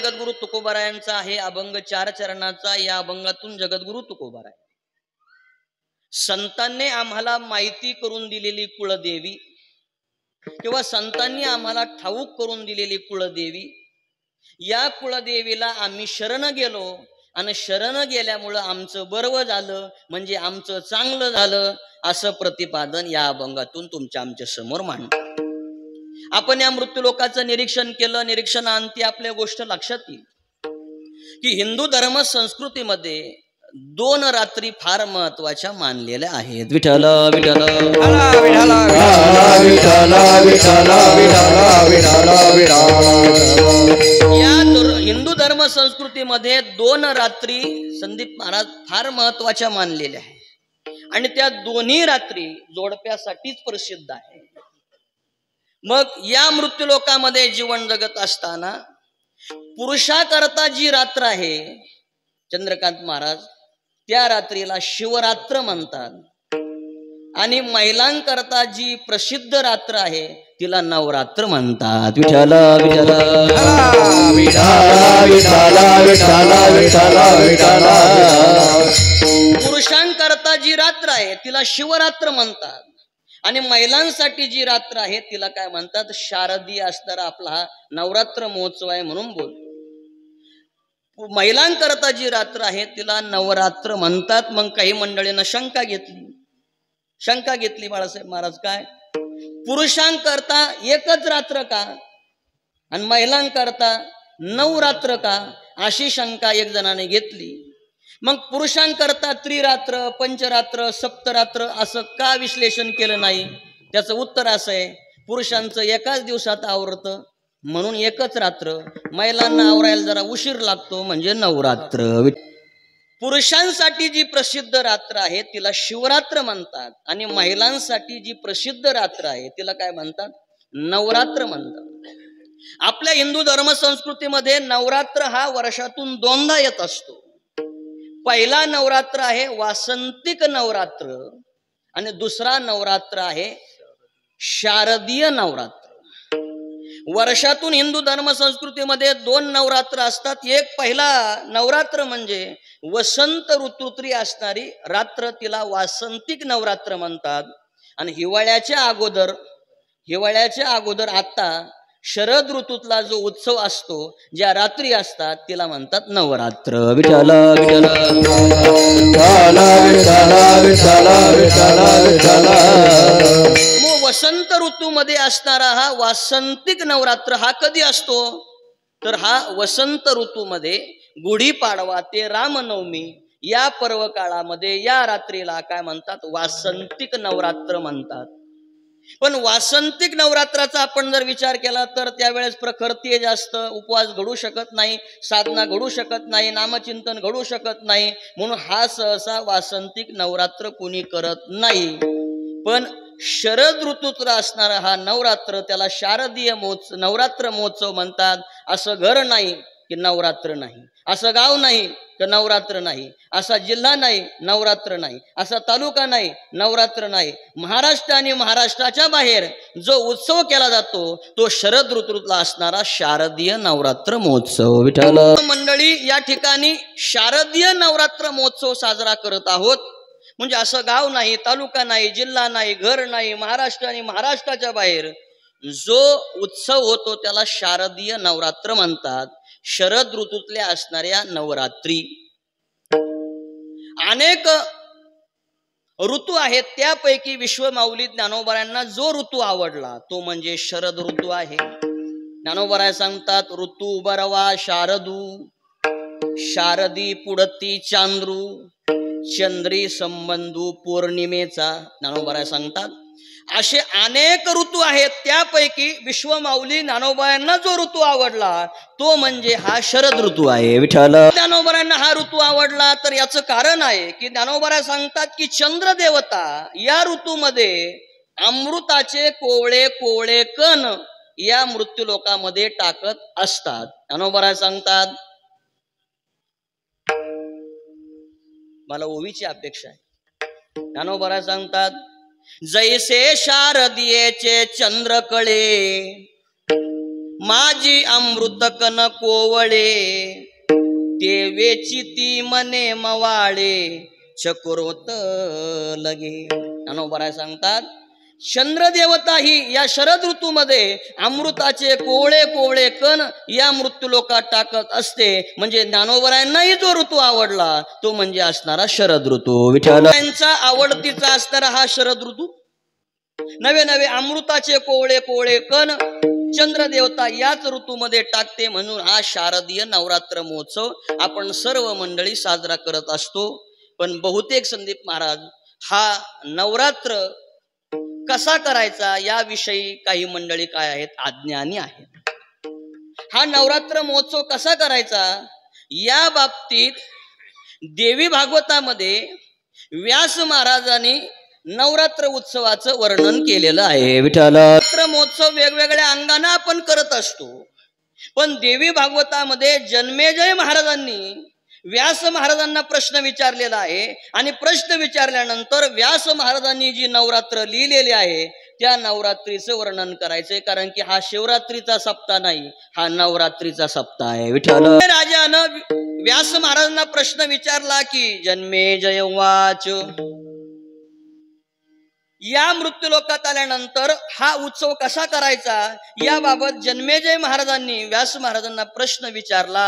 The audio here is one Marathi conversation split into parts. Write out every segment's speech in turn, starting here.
जगद्गुरु तुकोबारायांचा आहे अभंग 4 चरणाचा. या अभंगातून जगद्गुरु तुकोबाराय संतांनी आम्हाला माहिती करून दिलेली कुळदेवी किंवा संतांनी आम्हाला ठाऊक करून दिलेली कुळदेवी, या कुळदेवीला आम्ही शरण गेलो आणि शरण गेल्यामुळं आमचं बरं झालं, म्हणजे आमचं चांगलं झालं, असं प्रतिपादन या अभंगातून आमच्या समोर मांडतात. आपण या मृत्यूलोकाचं निरीक्षण केलं. निरीक्षणाअंती आपल्या गोष्ट लक्षात येईल की हिंदू धर्म संस्कृतीमध्ये 2 रात्री फार महत्वाच्या मानलेल्या आहेत. विठ्ठल विठ्ठल या हिंदू धर्म संस्कृतीमध्ये 2 रात्री संदीप महाराज फार महत्वाच्या मानलेल्या आहेत आणि त्या दोन्ही रात्री जोडप्यासाठीच प्रसिद्ध आहे. मग या मृत्यूलोकामध्ये जीवन जगत असताना पुरुषाकरता जी रात्र आहे चंद्रकांत महाराज, त्या रात्रीला शिवरात्र म्हणतात आणि महिलांकरता जी प्रसिद्ध रात्र आहे तिला नवरात्र म्हणतात. विठ्ठल पुरुषांकरता जी रात्र आहे तिला शिवरात्र म्हणतात आणि महिलांसाठी जी रात्र आहे तिला काय म्हणतात, शारदीय असणारा आपला हा नवरात्र महोत्सव आहे म्हणून बोलतो. महिलांकरता जी रात्र आहे तिला नवरात्र म्हणतात. मग काही मंडळींना शंका घेतली बाळासाहेब महाराज, काय पुरुषांकरता एकच रात्र का आणि महिलांकरता 9 रात्र का, अशी शंका एक जणाने घेतली. मग पुरुषांकरता त्रिरात्र, पंचरात्र, सप्तरात्र असं का विश्लेषण केलं नाही? त्याचं उत्तर असं आहे, पुरुषांचं एकाच दिवसात आवरतं म्हणून एकच रात्र, महिलांना आवरायला जरा उशीर लागतो म्हणजे नवरात्र. पुरुषांसाठी जी प्रसिद्ध रात्र आहे तिला शिवरात्र म्हणतात आणि महिलांसाठी जी प्रसिद्ध रात्र आहे तिला काय म्हणतात, नवरात्र म्हणतात. आपल्या हिंदू धर्म संस्कृतीमध्ये नवरात्र हा वर्षातून 2दा येत असतो. पहिला नवरात्र आहे वासंतिक नवरात्र आणि दुसरा नवरात्र आहे शारदीय नवरात्र. वर्षातून हिंदू धर्म संस्कृतीमध्ये 2 नवरात्र असतात. एक पहिला नवरात्र म्हणजे वसंत ऋतुत्री असणारी रात्र, तिला वासंतिक नवरात्र म्हणतात. आणि हिवाळ्याच्या अगोदर आता शरद ऋतूतला जो उत्सव असतो, ज्या रात्री असतात तिला म्हणतात नवरात्र. विठ्ठल मग वसंत ऋतूमध्ये असणारा हा वासंतिक नवरात्र हा कधी असतो, तर हा वसंत ऋतूमध्ये गुढीपाडवा ते रामनवमी या पर्व काळामध्ये या रात्रीला काय म्हणतात, वासंतिक नवरात्र म्हणतात. पण वासंतिक नवरात्राचा आपण जर विचार केला तर त्यावेळेस प्रखर तेज असतं, उपवास घडू शकत नाही, साधना घडू शकत नाही, नामचिंतन घडू शकत नाही, म्हणून हा सहसा वासंतिक नवरात्र कोणी करत नाही. पण शरद ऋतूत असणारा हा नवरात्र त्याला शारदीय नवरात्र महोत्सव म्हणतात. असं घर नाही की नवरात्र नाही, असं गाव नाही तर नवरात्र नाही, असा जिल्हा नाही नवरात्र नाही, असा तालुका नाही नवरात्र नाही. महाराष्ट्र आणि महाराष्ट्राच्या बाहेर जो उत्सव केला जातो तो शरद ऋतूतला असणारा शारदीय नवरात्र महोत्सव. विठ्ठल मंडळी, या ठिकाणी शारदीय नवरात्र महोत्सव साजरा करत आहोत. म्हणजे असं गाव नाही, तालुका नाही, जिल्हा नाही, घर नाही, महाराष्ट्र आणि महाराष्ट्राच्या बाहेर जो उत्सव होतो त्याला शारदीय नवरात्र म्हणतात. शरद ऋतूतल्या असणाऱ्या नवरात्री अनेक ऋतू आहेत, त्यापैकी विश्वमाऊली ज्ञानोबारायांना जो ऋतू आवडला तो म्हणजे शरद ऋतू आहे. ज्ञानोबाराय सांगतात, ऋतू बरवा शारदू, शारदी पुढती चांद्रू, चंद्री संबंधू पौर्णिमेचा. ज्ञानोबाराय सांगतात असे अनेक ऋतू आहेत, त्यापैकी विश्वमाऊली ज्ञानोबारायांना जो ऋतू आवडला तो म्हणजे हा शरद ऋतू आहे. विठ्ठल ज्ञानोबारायांना हा ऋतू आवडला तर याचं कारण आहे की ज्ञानोबाराय सांगतात की चंद्र देवता या ऋतूमध्ये अमृताचे कोवळे कोवळे कण या मृत्यूलोकामध्ये टाकत असतात. ज्ञानोबाराय सांगतात, मला ओवीची अपेक्षा आहे. ज्ञानोबाराय सांगतात, जैसे शारदियेचे चंद्र कळे माझी अमृत कन कोवळे ते वेचिती मने मवाळे चक्रोत लगे. ज्ञानोबा सांगतात चंद्रदेवता ही या शरद ऋतूमध्ये अमृताचे कोवळे कोवळे कण या मृत्यूलोकात टाकत असते. म्हणजे ज्ञानोबरायांनाही जो ऋतू आवडला तो म्हणजे असणारा शरद ऋतू. विठ्ठलांचा आवडतीचा असणारा हा शरद ऋतू नवे नवे अमृताचे कोवळे कोवळे कण चंद्रदेवता याच ऋतूमध्ये टाकते. म्हणून हा शारदीय नवरात्र महोत्सव आपण सर्व मंडळी साजरा करत असतो. पण बहुतेक संदीप महाराज हा नवरात्र कसा करायचा याविषयी काही मंडळी काय आहेत, अज्ञानी आहेत. हा नवरात्र महोत्सव कसा करायचा या बाबतीत देवी भागवतामध्ये व्यास महाराजांनी नवरात्र उत्सवाचं वर्णन केलेलं आहे. विठ्ठल नवरात्र महोत्सव वेगवेगळ्या अंगाने आपण करत असतो. पण देवी भागवतामध्ये जन्मेजय महाराजांनी व्यास महाराजांना प्रश्न विचारलेला आहे आणि प्रश्न विचारल्यानंतर व्यास महाराजांनी जी नवरात्र लिहिलेली आहे त्या नवरात्रीचं वर्णन करायचंय. कारण की हा शिवरात्रीचा सप्ताह नाही, हा नवरात्रीचा सप्ताह आहे. विठ्ठल राजानं व्यास महाराजांना प्रश्न विचारला की जन्मेजय वाच, या मृत्यूलोकात आल्यानंतर हा उत्सव कसा करायचा याबाबत जन्मेजय महाराजांनी व्यास महाराजांना प्रश्न विचारला.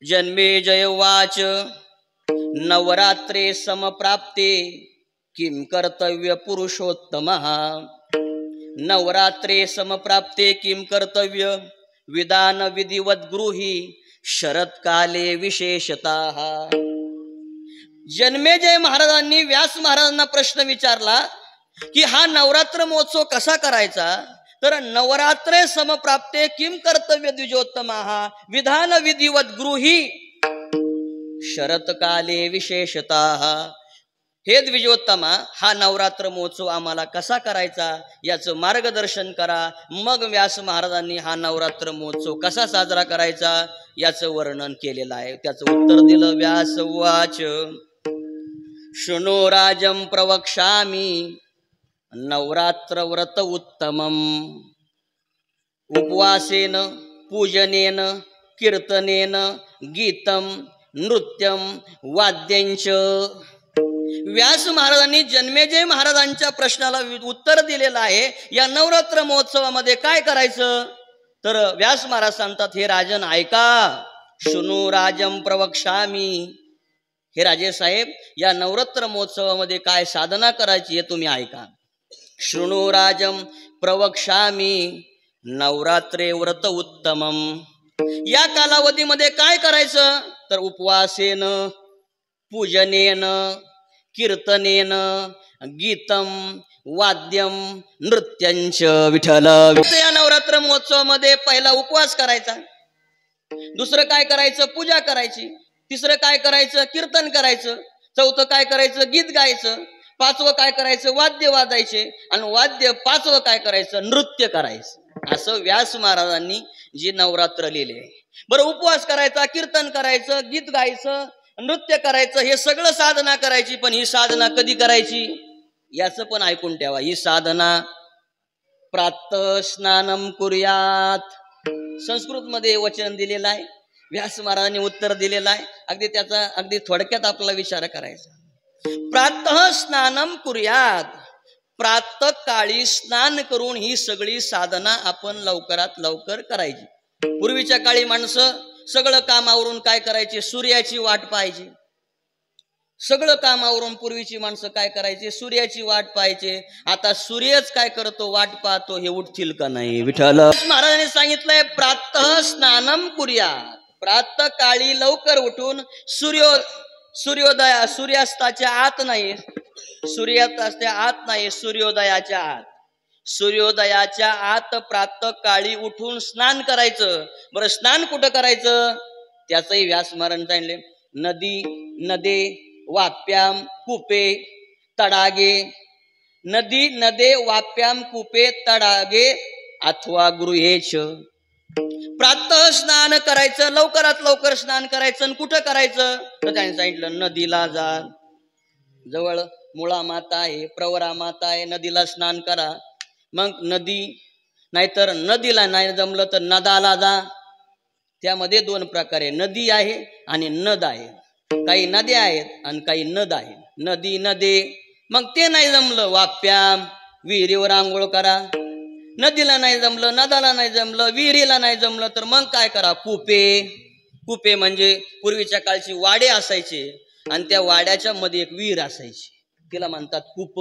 जन्मेजय वाच नवरात्रे समप्राप्ते किम कर्तव्य पुरुषोत्तमः. नवरात्रे समप्राप्ते किम कर्तव्य विधान विधिवत गृही शरत्काले विशेषतः. जन्मेजय महाराजांनी व्यास महाराजांना प्रश्न विचारला की हा नवरात्र महोत्सव कसा करायचा. तर नवरात्रे समप्राप्ते किम कर्तव्य द्विजोत्तमः विधान विधिवत गृही शरत्काले विशेषतः. हे द्विजोत्तमा, हा नवरात्र महोत्सव आम्हाला कसा करायचा याचं मार्गदर्शन करा. मग व्यास महाराजांनी हा नवरात्र महोत्सव कसा साजरा करायचा याचं वर्णन केलेलं आहे. त्याचं उत्तर दिलं. व्यास उवाच शृणो राजं प्रवक्ष्यामि नवरात्र व्रत उत्तमम उपवासेन पूजनेन कीर्तनेन गीतम नृत्यम वाद्यांच. व्यास महाराजांनी जन्मेजय महाराजांच्या प्रश्नाला उत्तर दिलेलं आहे. या नवरात्र महोत्सवामध्ये काय करायचं तर व्यास महाराज सांगतात, हे राजन ऐका. शृणु राजम प्रवक्ष्यामि. हे राजे साहेब, या नवरात्र महोत्सवामध्ये काय साधना करायची हे तुम्ही ऐका. शृणु राजम प्रवक्ष्यामि नवरात्रे व्रत उत्तमम. या कालावधीमध्ये काय करायचं तर उपवासेन पूजनेन कीर्तनेन गीतम वाद्यम नृत्यांच. विठ्ठल या नवरात्र महोत्सवामध्ये पहिला उपवास करायचा, दुसरं काय करायचं पूजा करायची, तिसरं काय करायचं कीर्तन करायचं, चौथं काय करायचं गीत गायचं, पाचवं काय करायचं वाद्य वाजायचे आणि वाद्य पाचवं काय करायचं नृत्य करायचं. असं व्यास महाराजांनी जी नवरात्र लिहिले. बरं, उपवास करायचा, कीर्तन करायचं, गीत गायचं, नृत्य करायचं, हे सगळं साधना करायची. पण ही साधना कधी करायची याचं पण ऐकून ठेवा. ही साधना प्रातः स्नानम कुर्यात. संस्कृत मध्ये वचन दिलेलं आहे, व्यास महाराजांनी उत्तर दिलेलं आहे. अगदी त्याचा अगदी थोडक्यात आपला विचार करायचा. प्रातः स्नानम कुर्यात. प्रातः काळी स्नान करून ही सगळी साधना आपण लवकरात लवकर करायची. पूर्वीच्या काळी माणसं सगळं कामावरून काय करायचे, सूर्याची वाट पाहायची. सगळं कामावरून पूर्वीची माणसं काय करायचे, सूर्याची वाट पाहायचे. आता सूर्यच काय करतो, वाट पाहतो, हे उठतील का नाही. विठ्ठल महाराजांनी सांगितलंय प्रातः स्नानम कुर्यात. प्रातः काळी लवकर उठून सूर्यास्ताच्या आत नाही, सूर्यास्ताच्या आत नाही, सूर्योदयाच्या आत. सूर्योदयाच्या आत प्रातः काळी उठून स्नान करायचं. बरं, स्नान कुठं करायचं त्याचंही व्यास महाराज सांगितले. नदी नदे वाप्याम कूपे तडागे. नदी नदे वाप्याम कूपे तडागे अथवा गृहेच. प्रातः स्नान करायचं, लवकरात लवकर स्नान करायचं. आणि कुठं करायचं तर त्यांनी सांगितलं नदीला जा. जवळ मुळा माता आहे, प्रवरा माता आहे, नदीला स्नान करा. मग नदी नाहीतर नदीला नाही जमलं तर नदाला जा. त्यामध्ये दोन प्रकार आहे, नदी आहे आणि नद आहे. काही नद्या आहेत आणि काही नद आहे. नदी नदे, मग ते नाही जमलं वाप्या विहिरीवर आंघोळ करा. नदीला नाही जमलं, नदाला नाही जमलं, विहिरीला नाही जमलं तर मग काय करा, कुपे. कुपे म्हणजे पूर्वीच्या काळची वाडे असायचे आणि त्या वाड्याच्या मध्ये एक विहीर असायची, तिला म्हणतात कूप.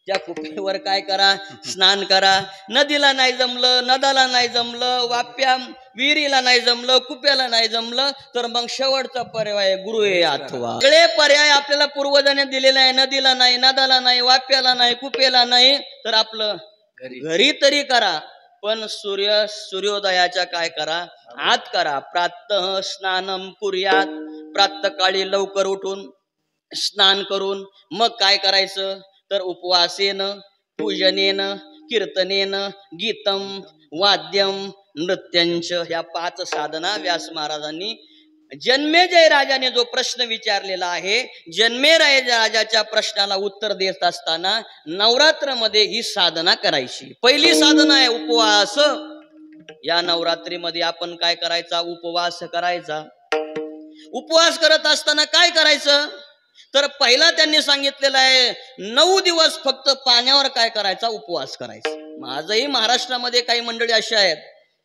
त्या कुपेवर काय करा, स्नान करा. नदीला नाही जमलं, नदाला नाही जमलं, वाप्या विहिरीला नाही जमलं, कुप्याला नाही जमलं तर मग शेवटचा पर्याय गृहे अथवा. सगळे पर्याय आपल्याला पूर्वजांनी दिलेले आहे. नदीला नाही, नदाला नाही, वाप्याला नाही, कुपेला नाही तर आपलं घरी तरी करा, पण सूर्योदयाच्या काय करा, आत करा. प्रातः स्नानम कुर्यात, प्रातःकाळी लवकर उठून स्नान करून मग काय करायचं तर उपवासेन, पूजनेन, कीर्तनेन, गीतम, वाद्यम, नृत्यांच, ह्या 5 साधना व्यास महाराजांनी जन्मेजय राजाने जो प्रश्न विचारलेला आहे, जन्मेजय राजाच्या प्रश्नाला उत्तर देत असताना नवरात्रमध्ये ही साधना करायची. पहिली साधना आहे उपवास. या नवरात्रीमध्ये आपण काय करायचा, उपवास करायचा. उपवास करत असताना काय करायचं तर पहिला त्यांनी सांगितलेलं आहे 9 दिवस फक्त पाण्यावर काय करायचा, उपवास करायचा. आजही महाराष्ट्रामध्ये काही मंडळी अशी आहेत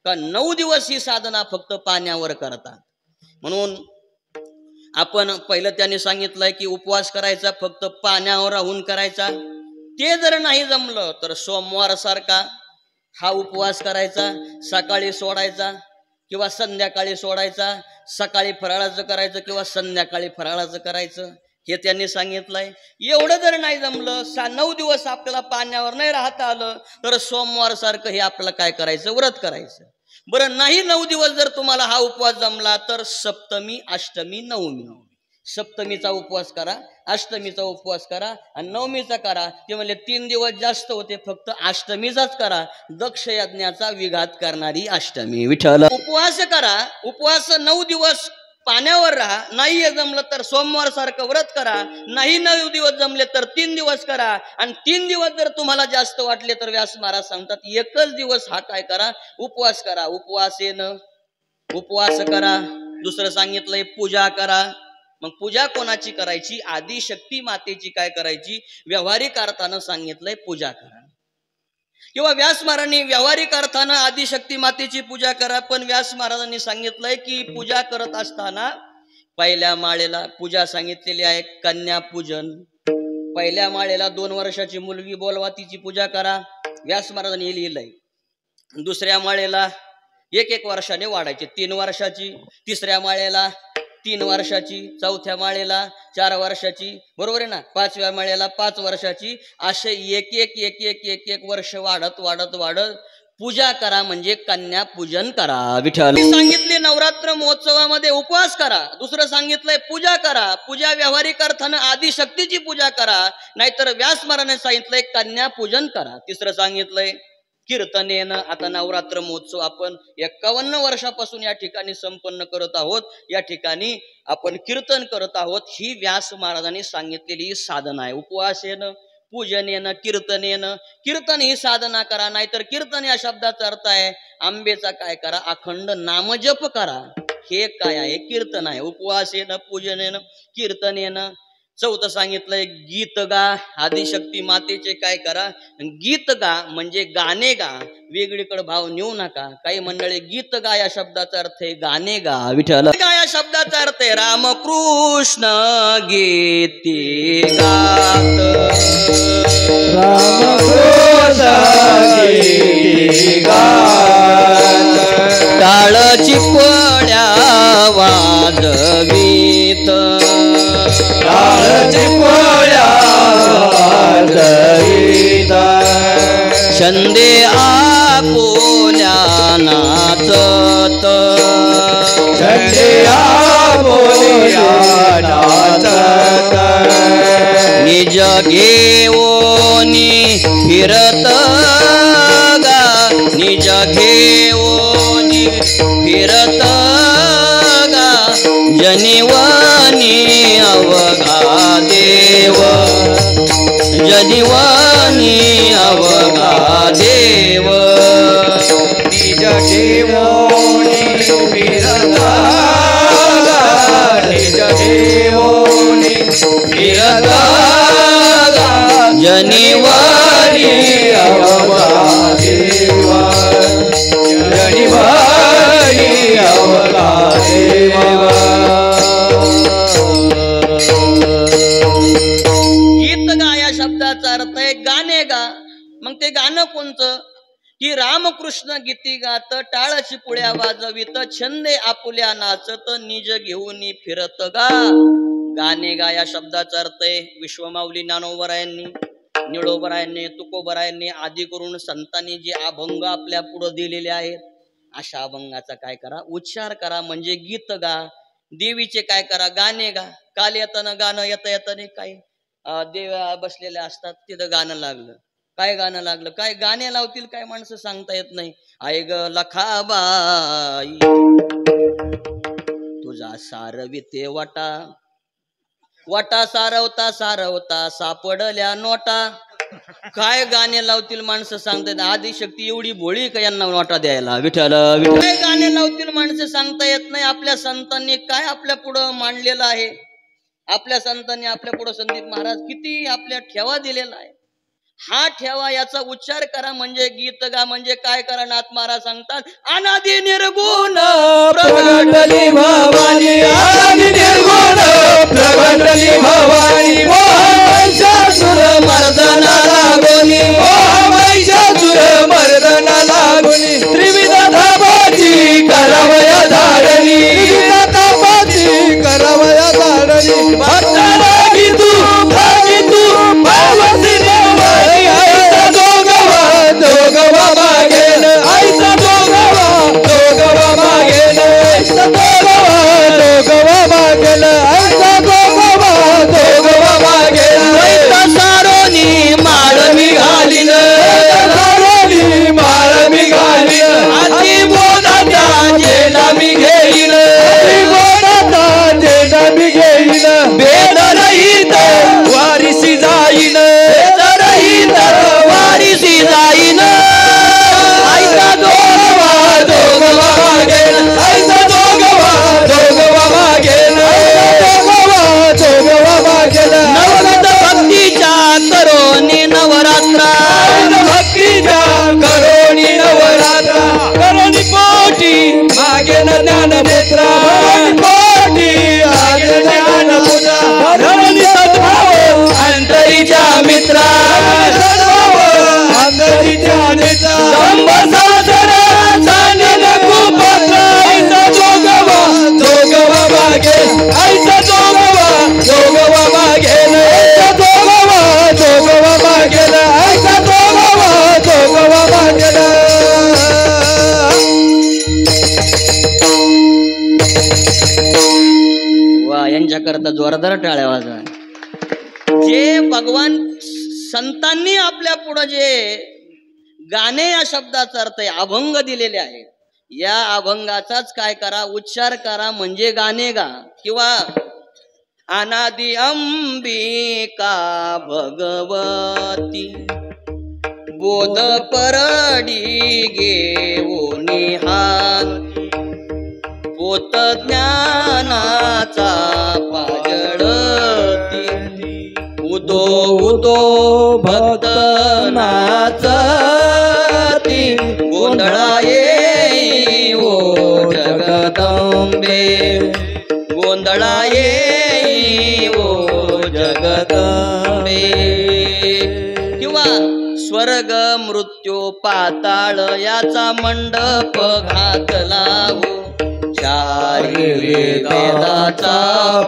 का 9 दिवस ही साधना फक्त पाण्यावर करतात. म्हणून आपण पहिलं त्यांनी सांगितलंय की उपवास करायचा फक्त पाण्यावर राहून करायचा. ते जर नाही जमलं तर सोमवार सारखा हा उपवास करायचा. सकाळी सोडायचा किंवा संध्याकाळी सोडायचा, सकाळी फराळाचं करायचं किंवा संध्याकाळी फराळाचं करायचं, हे त्यांनी सांगितलंय. एवढं जर नाही जमलं, 9 दिवस आपल्याला पाण्यावर नाही राहता आलं तर सोमवार सारखं हे आपल्याला काय करायचं, व्रत करायचं. बरं नाही 9 दिवस जर तुम्हाला हा उपवास जमला तर सप्तमी, अष्टमी, नवमी, सप्तमीचा उपवास करा, अष्टमीचा उपवास करा आणि नवमीचा करा. ते म्हणले 3 दिवस जास्त होते, फक्त अष्टमीचाच करा. दक्ष यज्ञाचा विघात करणारी अष्टमी. विठ्ठल. उपवास करा, उपवास 9 दिवस पाण्यावर राहा. नाही जमलं तर सोमवार सारखं व्रत करा. नाही 9 दिवस जमले तर 3 दिवस करा. आणि 3 दिवस जर तुम्हाला जास्त वाटले तर व्यास महाराज सांगतात एकच दिवस हा काय करा, उपवास करा. उपवासेन, उपवास करा. दुसरं सांगितलंय पूजा करा. मग पूजा कोणाची करायची, आदिशक्ती मातेची काय करायची, व्यावहारिक अर्थानं सांगितलंय पूजा करा. किंवा व्यास महाराजांनी व्यावहारिक अर्थानं आदिशक्ती मातेची पूजा करा, पण व्यास महाराजांनी सांगितलंय की पूजा करत असताना पहिल्या माळेला पूजा सांगितलेली आहे, कन्या पूजन. पहिल्या माळेला 2 वर्षाची मुलगी बोलवा, तिची पूजा करा, व्यास महाराजांनी लिहिलंय. दुसऱ्या माळेला 1-1 वर्षाने वाढायची, 3 वर्षाची. तिसऱ्या माळेला 3 वर्षाची, चौथ्या माळेला 4 वर्षाची, बरोबर आहे ना. 5व्या माळेला 5 वर्षाची. असे एक वर्ष वाढत वाढत वाढत पूजा करा, म्हणजे कन्या पूजन करा. विठ्ठल. सांगितले नवरात्र महोत्सवामध्ये उपवास करा. दुसरं सांगितलंय पूजा करा. पूजा व्यावहारिक अर्थानं आदिशक्तीची पूजा करा, नाहीतर व्यास महाराजांनी सांगितलंय कन्या पूजन करा. तिसरं सांगितलंय कीर्तनेनं. आता नवरात्र महोत्सव आपण 51 वर्षापासून या ठिकाणी संपन्न करत आहोत. या ठिकाणी आपण कीर्तन करत आहोत. ही व्यास महाराजांनी सांगितलेली साधना आहे. उपवासेनं, पूजनेनं, कीर्तनेनं. कीर्तन ही साधना करा, नाहीतर कीर्तन या शब्दाचा अर्थ आहे आंबेचा काय करा, अखंड नामजप करा. हे काय आहे, कीर्तन आहे. उपवासेनं, पूजनेनं, कीर्तनेनं. चौथं सांगितलंय गीत गा. आदिशक्ती मातेचे काय करा, गीत गा, म्हणजे गाणे गा. वेगळीकडे भाव नेऊ नका. काही मंडळी गीत गा या शब्दाचा अर्थ आहे गाणे गा. विठ्ठल. गा या शब्दाचा अर्थ आहे रामकृष्ण गीती गात, रामकृष्ण गीती गात, टाळची पड्या वाजवीत, टाळची पड्या वाजवीत, छंदे आपोल्या नाचत, छंदे आपोल्या नाचत, निज घेऊनी फिरत गा, निज घेऊनी फिरत गा, जनिवनी अवघा देव, जनिवनी अवघा देव. निज घेऊनी फिरता निज घेऊनी फिरता जनिवारी अवला देवा जनिवारी अवला देवा. गीत गा या शब्दाचा अर्थ आहे गाणे गा. मग ते गाणं कोणतं की रामकृष्ण गीती गात टाळची पुळ्या वाजवित छंदे आपुल्या नाचत निज घेऊन फिरत गा. गाणे गा या शब्दाचा अर्थ आहे विश्वमाऊली ज्ञानोबरायांनी निळोबरायांनी तुकोबरायांनी आदी करून संतांनी जे अभंग आपल्या पुढे दिलेले आहेत अशा अभंगाचा काय करा उच्चार करा म्हणजे गीत गा. देवीचे काय करा गाणे गा. काल येताना गाणं येता येताना काय देव बसलेले असतात तिथं गाणं लागलं. काय गाणं लागलं काय गाणे लावतील काय माणसं सांगता येत नाही. आय ग लखाबाई तुझा सारविते वाटा वाटा सारवता सारवता सापडल्या नोटा. काय गाणे लावतील माणसं सांगतात. आदिशक्ती एवढी भोळी का यांना नोटा द्यायला विठ्ठल विठ्ठल. काय गाणे लावतील माणसं सांगता येत नाही. आपल्या संतांनी काय आपल्या पुढं मांडलेलं आहे. आपल्या संतांनी आपल्या पुढं संदीप महाराज किती आपल्या ठेवा दिलेला आहे. हा ठेवा याचा उच्चार करा म्हणजे गीत गा. म्हणजे काय करा नाथ महाराज सांगतात अनादि निर्गुण प्रगटली भवानी अनादि निर्गुण प्रगटली भवानी महिषासुर मर्दना लागोनी महिषासुर मर्दना लागोनी त्रिविध धामाची करावया धारणी त्रिविध धामाची करावया धारणी भक्ताला गीतू भावसी आईचा दोगवा मागेल आईचा दोगवा मागेल आईचा दोगवा मागेल आईचा दोगवा मागेल. सारोनी माळ मी घालीन सारोनी माळ मी घालीन अति बोधाचा जेना मी घेईन अति बोधाचा जेना मी घेईन. वेद रहित वारिसी जाईन वारिसी जाईन आईचा दोगवा मागेल आईचा दोगवा मागेल दोगवा मागेल. नवगत भक्तीच्या करोनी नवरात्रा भक्तीच्या करोनी नवरात्रा करोनी पोटी मागेल ज्ञानपुत्रा पोटी मागेल ज्ञानपुत्रा करोनी सद्भाव अंतरीच्या मित्रा वा यांच्याकरता जोरदार टाळ्या वाजा. जे भगवान संतांनी आपल्या पुढे जे गाणे या शब्दाचा अर्थ आहे अभंग दिलेले आहेत या अभंगाचाच काय करा उच्चार करा म्हणजे गाणे गा. किंवा अनादि अंबिका भगवती बोध परडी घेऊनी हाती पोत ज्ञानाचा पाजळती उदो उदो भक्त नाचती गोंधळा येई ओ जगदंबे गोंधळा येई ओ जगदंबे. किंवा स्वर्ग मृत्यू पाताळ याचा मंडप घातला हो चारी वेदाचा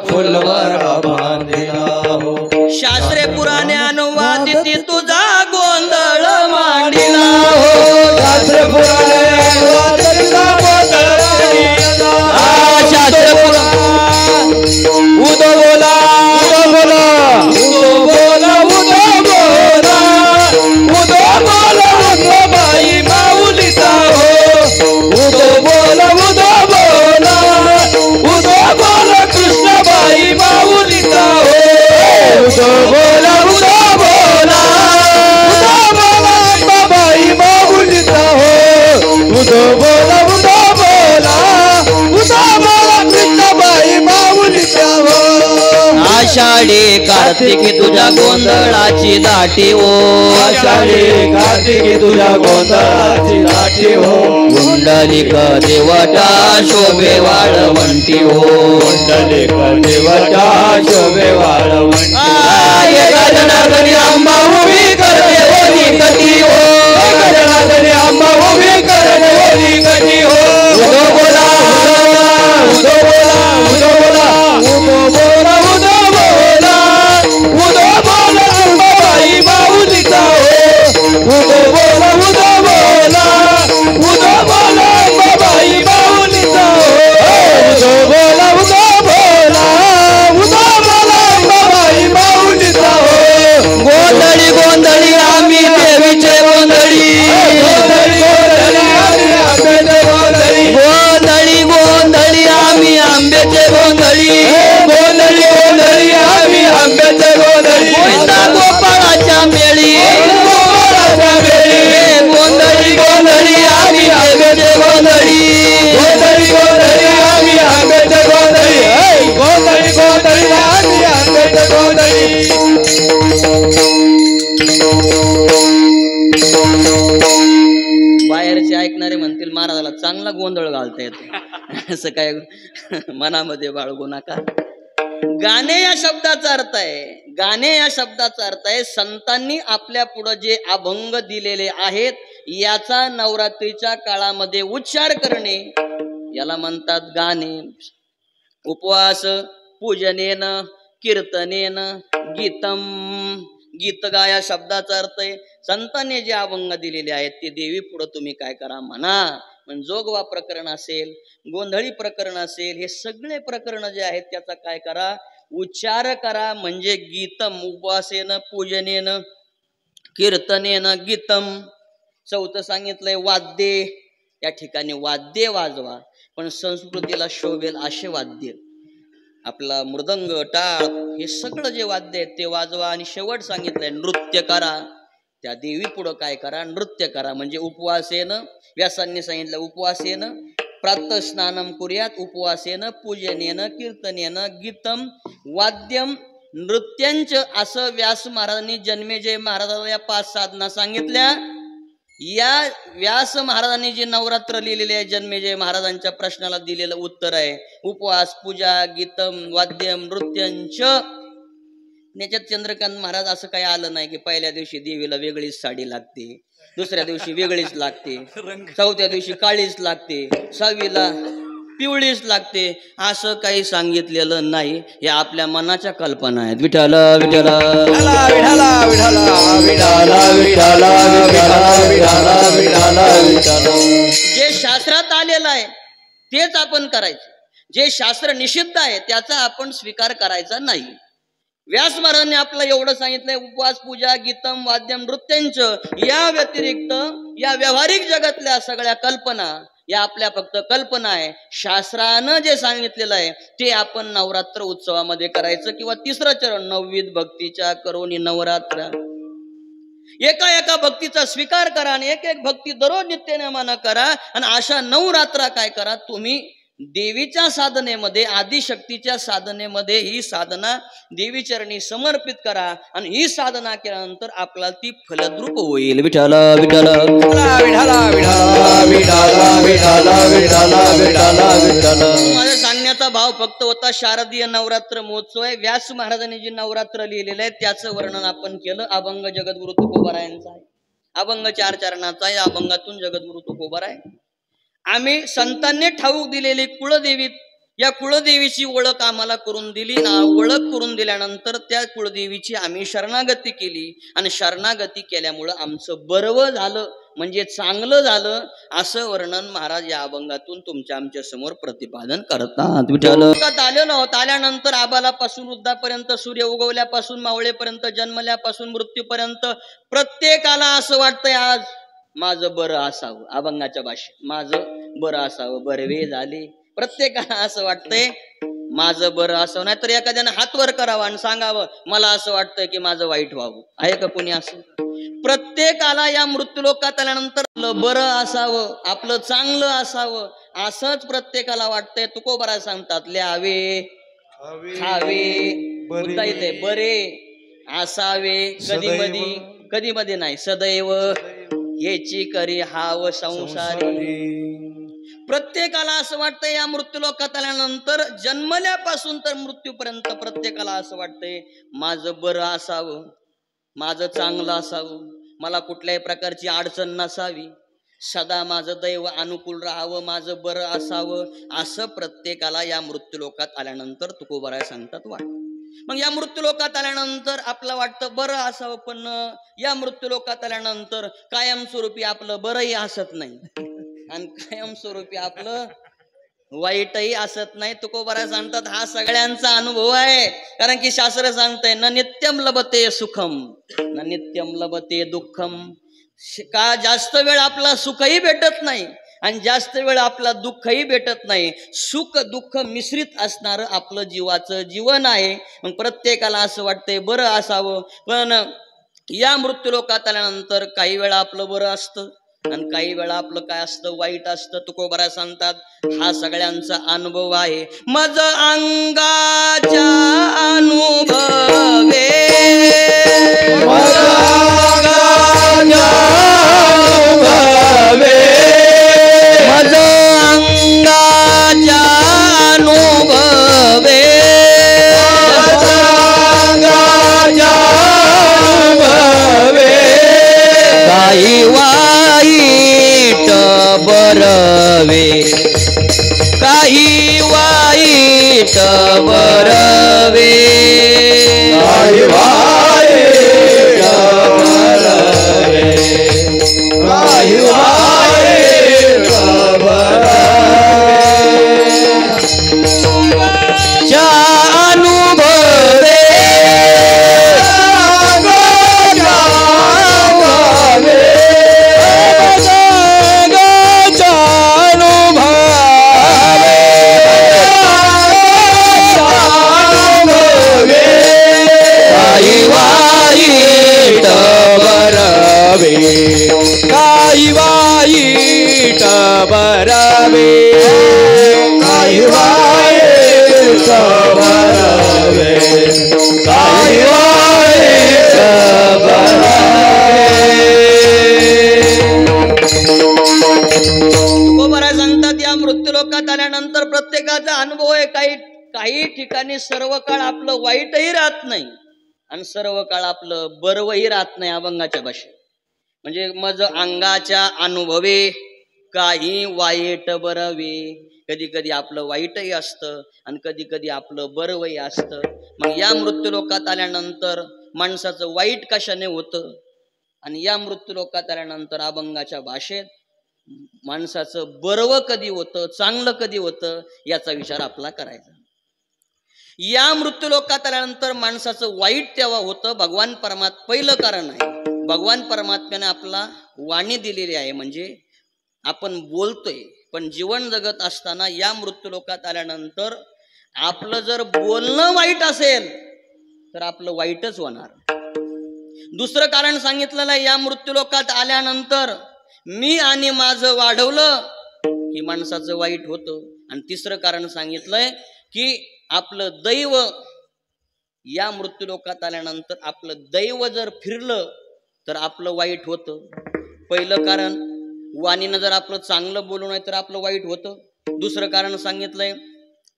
फुलवर बांधिला हो शास्त्रे पुराणे अनुवादित तुझा गोंधळ मांडिला हो शास्त्र पुराणे अनुवादित गोंधळ मांडिला शास्त्र पुराण उदो बोला उदो बोला उदो बोला उदो बोला उदो बोला उदो बाई माऊलीचा हो उदो बोला उदो बोला उदो बोला कृष्णबाई माऊलीचा हो उदो बोला उदो आषाढी कार्तिकी तुझ्या गोंधळाची दाटी हो आषाढी कार्तिकी तुझ्या गोंधळाची दाटी हो कुंडलिक देवता शोभे वाळवंटी हो कुंडलिक देवता शोभे वाळवंटी गजनार्दनी अंबा उभी करते ओली कटी हो गजनार्दनी अंबा उभी करते ओली कटी हो उदो बोला उदो बोला उदो बोला उदो बोला उदो बोला उदो बोला अंबाबाई माऊलीचा हो उदो बोला उदो बोला उदो बोला अंबाबाई माऊलीचा हो उदो बोला उदो बोला उदो बोला अंबाबाई माऊलीचा हो गोंधळी गोंधळी आम्ही देवीचे गोंधळी गोंधळी गोंधळी आम्ही आंब्याचे गोंधळी गोंधळी गोंधळी आम्ही आंब्याचे गोंधळी गोविंदा गोपाळाच्या मेळी गोंधळी गोंधळी आम्ही आंब्याचे गोंधळी गोंधळी गोंधळी आम्ही आंब्याचे गोंधळी गोंधळी गोंधळी आम्ही आंब्याचे गोंधळी बाहेरचे ऐकणारे म्हणतील महाराजाला चांगला गोंधळ घालता येतो असं काय मनामध्ये बाळगू नका. गाणे या शब्दाचा अर्थ आहे, गाणे या शब्दाचा अर्थ आहे संतांनी आपल्या पुढे जे अभंग दिलेले आहेत याचा नवरात्रीच्या काळामध्ये उच्चार करणे याला म्हणतात गाणे. उपवास पूजनेन कीर्तनेन गीतम, गीत गा या शब्दाचा अर्थ आहे संतांनी जे अभंग दिलेले आहेत ते देवी पुढे तुम्ही काय करा म्हणा. पण जोगवा प्रकरण असेल, गोंधळी प्रकरण असेल, हे सगळे प्रकरण जे आहेत त्याचा काय करा, उच्चार करा. म्हणजे गीतम, उपवासेन पूजनेन कीर्तनेन गीतम. चौथं सांगितलंय वाद्ये, या ठिकाणी वाद्ये वाजवा पण संस्कृतीला शोभेल असे वाद्य. आपला मृदंग, टाळ हे सगळं जे वाद्य आहेत ते वाजवा. आणि शेवट सांगितलंय नृत्य करा. त्या देवी पुढं काय करा, नृत्य करा. म्हणजे उपवासेन, व्यासांनी सांगितलं उपवासेन प्रातः स्नानम कुर्यात, उपवासेन पूजनेन कीर्तनेन गीतम वाद्यम नृत्यांच, असं व्यास महाराजांनी जन्मेजय महाराजाला या 5 साधना सांगितल्या. या व्यास महाराजांनी जे नवरात्र लिहिलेले आहे जन्मेजय महाराजांच्या प्रश्नाला दिलेलं उत्तर आहे उपवास पूजा गीतम वाद्यम नृत्यांच. याच्यात चंद्रकांत महाराज असं काही आलं नाही की पहिल्या दिवशी देवीला वेगळीच साडी लागते, दुसऱ्या दिवशी वेगळीच लागते, चौथ्या दिवशी काळीच लागते, 6वीला पिवळीच लागते, असं काही सांगितलेलं नाही. या आपल्या मनाच्या कल्पना आहेत. विठ्ठल विठ्ठल विठाला विठाला विठाला विठाला विठाला विठाला विठाला. जे शास्त्रात आलेलं आहे तेच आपण करायचं, जे शास्त्र निषिद्ध आहे त्याचा आपण स्वीकार करायचा नाही. व्यास महाराजांनी आपलं एवढं सांगितलंय उपवास पूजा गीतम वाद्यम नृत्यांच. या व्यतिरिक्त या व्यावहारिक जगातल्या सगळ्या कल्पना या आपल्या फक्त कल्पना आहे. शास्त्रानं जे सांगितलेलं आहे ते आपण नवरात्र उत्सवामध्ये करायचं. किंवा 3रं चरण नवविध भक्तीच्या करोनी नवरात्र, एका एका भक्तीचा स्वीकार करा आणि एक एक भक्ती दररोज नित्यनेमानं करा. आणि अशा 9 रात्रा काय करा तुम्ही देवीच्या साधनेमध्ये, आदिशक्तीच्या साधनेमध्ये ही साधना देवी चरणी समर्पित करा. आणि ही साधना केल्यानंतर आपल्याला ती फलद्रूप होईल. विठ्ठल विठ्ठल विठाला विठाला विठाला विठाला विठाला विठाला विठाला. माझ्या सांगण्याचा भाव फक्त होता शारदीय नवरात्र महोत्सव आहे. व्यास महाराजांनी जे नवरात्र लिहिलेलं आहे त्याचं वर्णन आपण केलं. अभंग जगद्गुरु तुकोबारायांचा आहे, अभंग 4 चरणाचा आहे. अभंगातून जगद्गुरु तुकोबाराय. आम्ही संतांनी ठाऊक दिलेली कुळदेवी, या कुळदेवीची ओळख आम्हाला करून दिली ना. ओळख करून दिल्यानंतर त्या कुळदेवीची आम्ही शरणागती केली आणि शरणागती केल्यामुळं आमचं बरवं झालं, म्हणजे चांगलं झालं, असं वर्णन महाराज या अभंगातून तुमच्या आमच्या समोर प्रतिपादन करतात. विठ्ठल आलं नव्हतं. आल्यानंतर आबालापासून वृद्धापर्यंत, सूर्य उगवल्यापासून मावळेपर्यंत, जन्मल्यापासून मृत्यूपर्यंत प्रत्येकाला असं वाटतंय आज माझं बरं असावं. अभंगाच्या भाषेत माझं बरं असावं, बरवे झाले. प्रत्येकाला असं वाटतंय माझं बरं असावं. नाहीतर एखाद्यानं हात वर करावा आणि सांगावं मला असं वाटतंय की माझं वाईट व्हावं. आहे का कोणी असं? प्रत्येकाला या मृत्यूलोकात आल्यानंतर बरं असावं, आपलं चांगलं असावं, असंच प्रत्येकाला वाटतंय. तुकोबाराय सांगतात ल्यावे खावे, मुद्दा इथे बरे असावे, कधी मध्ये नाही, सदैव याची करी हाव संसारी. प्रत्येकाला असं वाटतंय या मृत्यूलोकात आल्यानंतर, जन्मल्यापासून तर मृत्यूपर्यंत प्रत्येकाला असं वाटतंय माझं बरं असावं, माझं चांगलं असावं, मला कुठल्याही प्रकारची अडचण नसावी, सदा माझं दैव अनुकूल राहावं, माझं बरं असावं, असं प्रत्येकाला या मृत्यूलोकात आल्यानंतर तुकोबाराय सांगतात वाटतं. मग या मृत्यूलोकात आल्यानंतर आपलं वाटतं बरं असावं, पण या मृत्यूलोकात आल्यानंतर कायमस्वरूपी आपलं बरंही असत नाही आणि कायमस्वरूपी आपलं वाईटही असत नाही. तुकोबाराय सांगतात हा सगळ्यांचा अनुभव आहे, कारण की शास्त्र सांगतंय न नित्यम लभते सुखम न नित्यम लभते दुःखम. का जास्त वेळ आपला सुखही भेटत नाही आणि जास्त वेळ आपला दुःखही भेटत नाही. सुख दुःख मिश्रित असणारं आपलं जीवाचं जीवन आहे. मग प्रत्येकाला असं वाटतंय बरं असावं, पण या मृत्यूलोकात आल्यानंतर काही वेळा आपलं बरं असतं आणि काही वेळा आपलं काय असतं, वाईट असतं. तुकोबाराय सांगतात हा सगळ्यांचा अनुभव आहे. मज अंगाच्या अनुभवे मज अंगाच्या अनुभवे काही वाईट बरवे काही वाईट बरवे काही वाईट बरवे काही वाईट बरवे च्या अनुभवे काही वाईट बरवे काही वाईट बरवे काही वाईट तुकोबाराय सांगतात या मृत्यूलोकात आल्यानंतर प्रत्येकाचा अनुभव आहे. काही ठिकाणी सर्व काळ आपलं वाईटही राहत नाही आणि सर्व काळ आपलं बरवही राहत नाही. अभंगाच्या भाषेत म्हणजे मज अंगाच्या अनुभवे काही वाईट बरवे. कधी कधी आपलं वाईटही असतं आणि कधी कधी आपलं बरवही असतं. मग या मृत्यूलोकात आल्यानंतर माणसाचं वाईट कशाने होतं आणि या मृत्यूलोकात आल्यानंतर अभंगाच्या भाषेत माणसाचं बरवं कधी होतं, चांगलं कधी होतं, याचा विचार आपला करायचा. या मृत्यूलोकात आल्यानंतर माणसाचं वाईट तेव्हा होतं भगवान परमात्मा पहिलं कारण आहे. भगवान परमात्म्याने आपला वाणी दिलेली आहे, म्हणजे आपण बोलतोय, पण जीवन जगत असताना या मृत्यूलोकात आल्यानंतर आपलं जर बोलणं वाईट असेल तर आपलं वाईटच होणार. दुसरं कारण सांगितलेलं आहे या मृत्यूलोकात आल्यानंतर मी आणि माझं वाढवलं की माणसाचं वाईट होतं. आणि तिसरं कारण सांगितलंय की आपलं दैव या मृत्यूलोकात आल्यानंतर आपलं दैव जर फिरलं तर आपलं वाईट होतं. पहिलं कारण वाणीनं जर आपलं चांगलं बोलू नाही तर आपलं वाईट होतं. दुसरं कारण सांगितलंय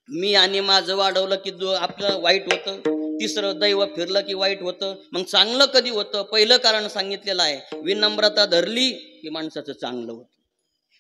मी आणि माझं वाढवलं की आपलं वाईट होतं. तिसरं दैव फिरलं की वाईट होतं. मग चांगलं कधी होतं? पहिलं कारण सांगितलेलं आहे विनम्रता धरली की माणसाचं चांगलं होतं.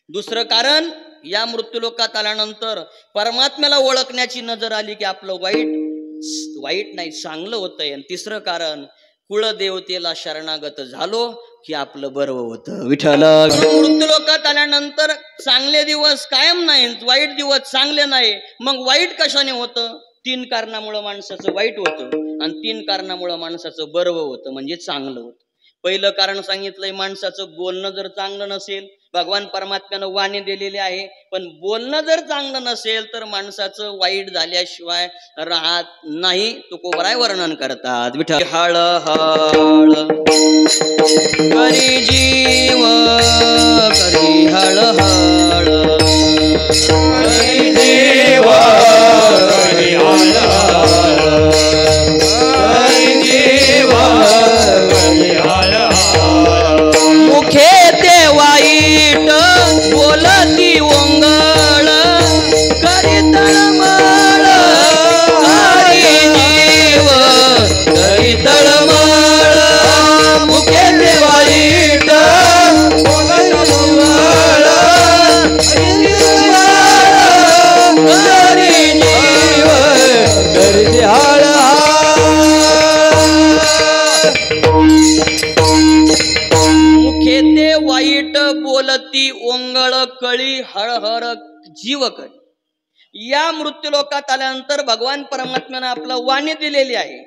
दुसरं कारण या मृत्यूलोकात आल्यानंतर परमात्म्याला ओळखण्याची नजर आली की आपलं वाईट नाही चांगलं होतंय. आणि तिसरं कारण कुळदेवतेला शरणागत झालो की आपलं बरं होतं. विठ्ठल मृत्यूलोकात आल्यानंतर चांगले दिवस कायम नाही, वाईट दिवस चांगले नाही. मग वाईट कशाने होतं? 3 कारणामुळे माणसाचं वाईट होतं आणि 3 कारणामुळे माणसाचं बरं होतं, म्हणजे चांगलं होतं. पहिलं कारण सांगितलंय माणसाचं बोलणं जर चांगलं नसेल, भगवान परमात्म्यानं वाणी दिलेली आहे, पण बोलणं जर चांगलं नसेल तर माणसाचं वाईट झाल्याशिवाय राहत नाही. तुकोबाराय वर्णन करतात विठ्ठल हळ हळ करी जीव करी हळ हळ करी जीव करी हळ बोलती ओंगळ कळी हळहर जीव कळी. या मृत्यूलोकात आल्यानंतर भगवान परमात्म्यानं आपलं वाणी दिलेली आहे,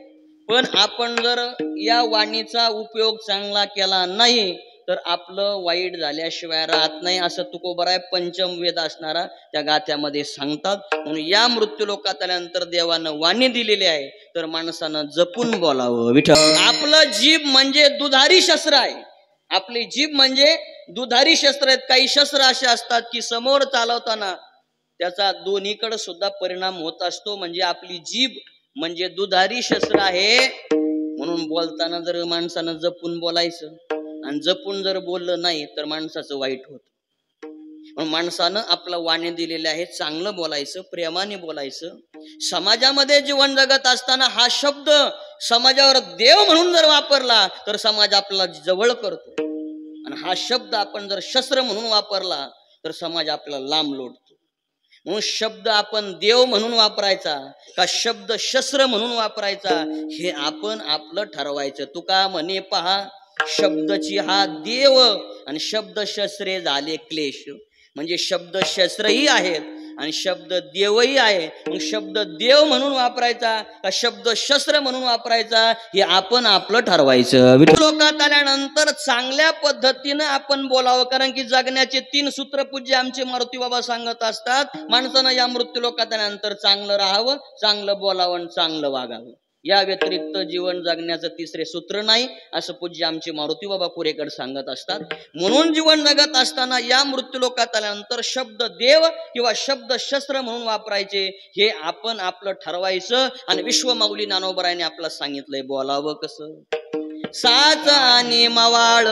पण आपण जर या वाणीचा उपयोग चांगला केला नाही तर आपलं वाईट झाल्याशिवाय राहत नाही, असं तुकोबराय पंचम वेद असणारा त्या गाथ्यामध्ये सांगतात. म्हणून या मृत्यूलोकात आल्यानंतर देवानं वाणी दिलेली आहे, तर माणसानं जपून बोलावं. विठ्ठल, आपलं जीभ म्हणजे दुधारी शस्त्र आहे. आपली जीभ म्हणजे दुधारी शस्त्र आहेत. काही शस्त्र असे असतात की समोर चालवताना त्याचा दोन्हीकडे सुद्धा परिणाम होत असतो. म्हणजे आपली जीभ म्हणजे दुधारी शस्त्र आहे. म्हणून बोलताना जर माणसानं जपून बोलायचं, आणि जपून जर बोललं नाही तर माणसाचं वाईट होत. म्हणून माणसानं आपलं वाणी दिलेलं आहे, चांगलं बोलायचं, प्रेमाने बोलायचं. समाजामध्ये जीवन जगत असताना हा शब्द समाजावर देव म्हणून जर वापरला तर समाज आपल्याला जवळ करतो, आणि हा शब्द आपण जर शस्त्र म्हणून वापरला तर समाज आपल्याला लांब लोटतो. म्हणून शब्द आपण देव म्हणून वापरायचा का शब्द शस्त्र म्हणून वापरायचा हे आपण आपलं ठरवायचं. तुका म्हणे पहा, शब्दची हा देव आणि शब्द शस्त्रे झाले क्लेश. म्हणजे शब्द शस्त्रही आहेत आणि शब्द देवही आहे. मग शब्द देव म्हणून वापरायचा का शब्द शस्त्र म्हणून वापरायचा हे आपण आपलं ठरवायचं. लोकात आल्यानंतर चांगल्या पद्धतीनं आपण बोलावं, कारण की जगण्याचे 3 सूत्र पूज्य आमचे मारुती बाबा सांगत असतात. माणसानं या मृत्यू लोकात आल्यानंतर चांगलं राहावं, चांगलं बोलावं आणि चांगलं वागावं. या व्यतिरिक्त जीवन जगण्याचं 3रे सूत्र नाही, असं पूज्य आमचे मारुती बाबा कुरेकर सांगत असतात. म्हणून जीवन जगत असताना या मृत्यू लोकात आल्यानंतर शब्द देव किंवा शब्द शस्त्र म्हणून वापरायचे हे आपण आपलं ठरवायचं. आणि विश्वमाऊली ज्ञानोबरायाने आपलं सांगितलंय बोलावं कसं. साच आणि मवाळ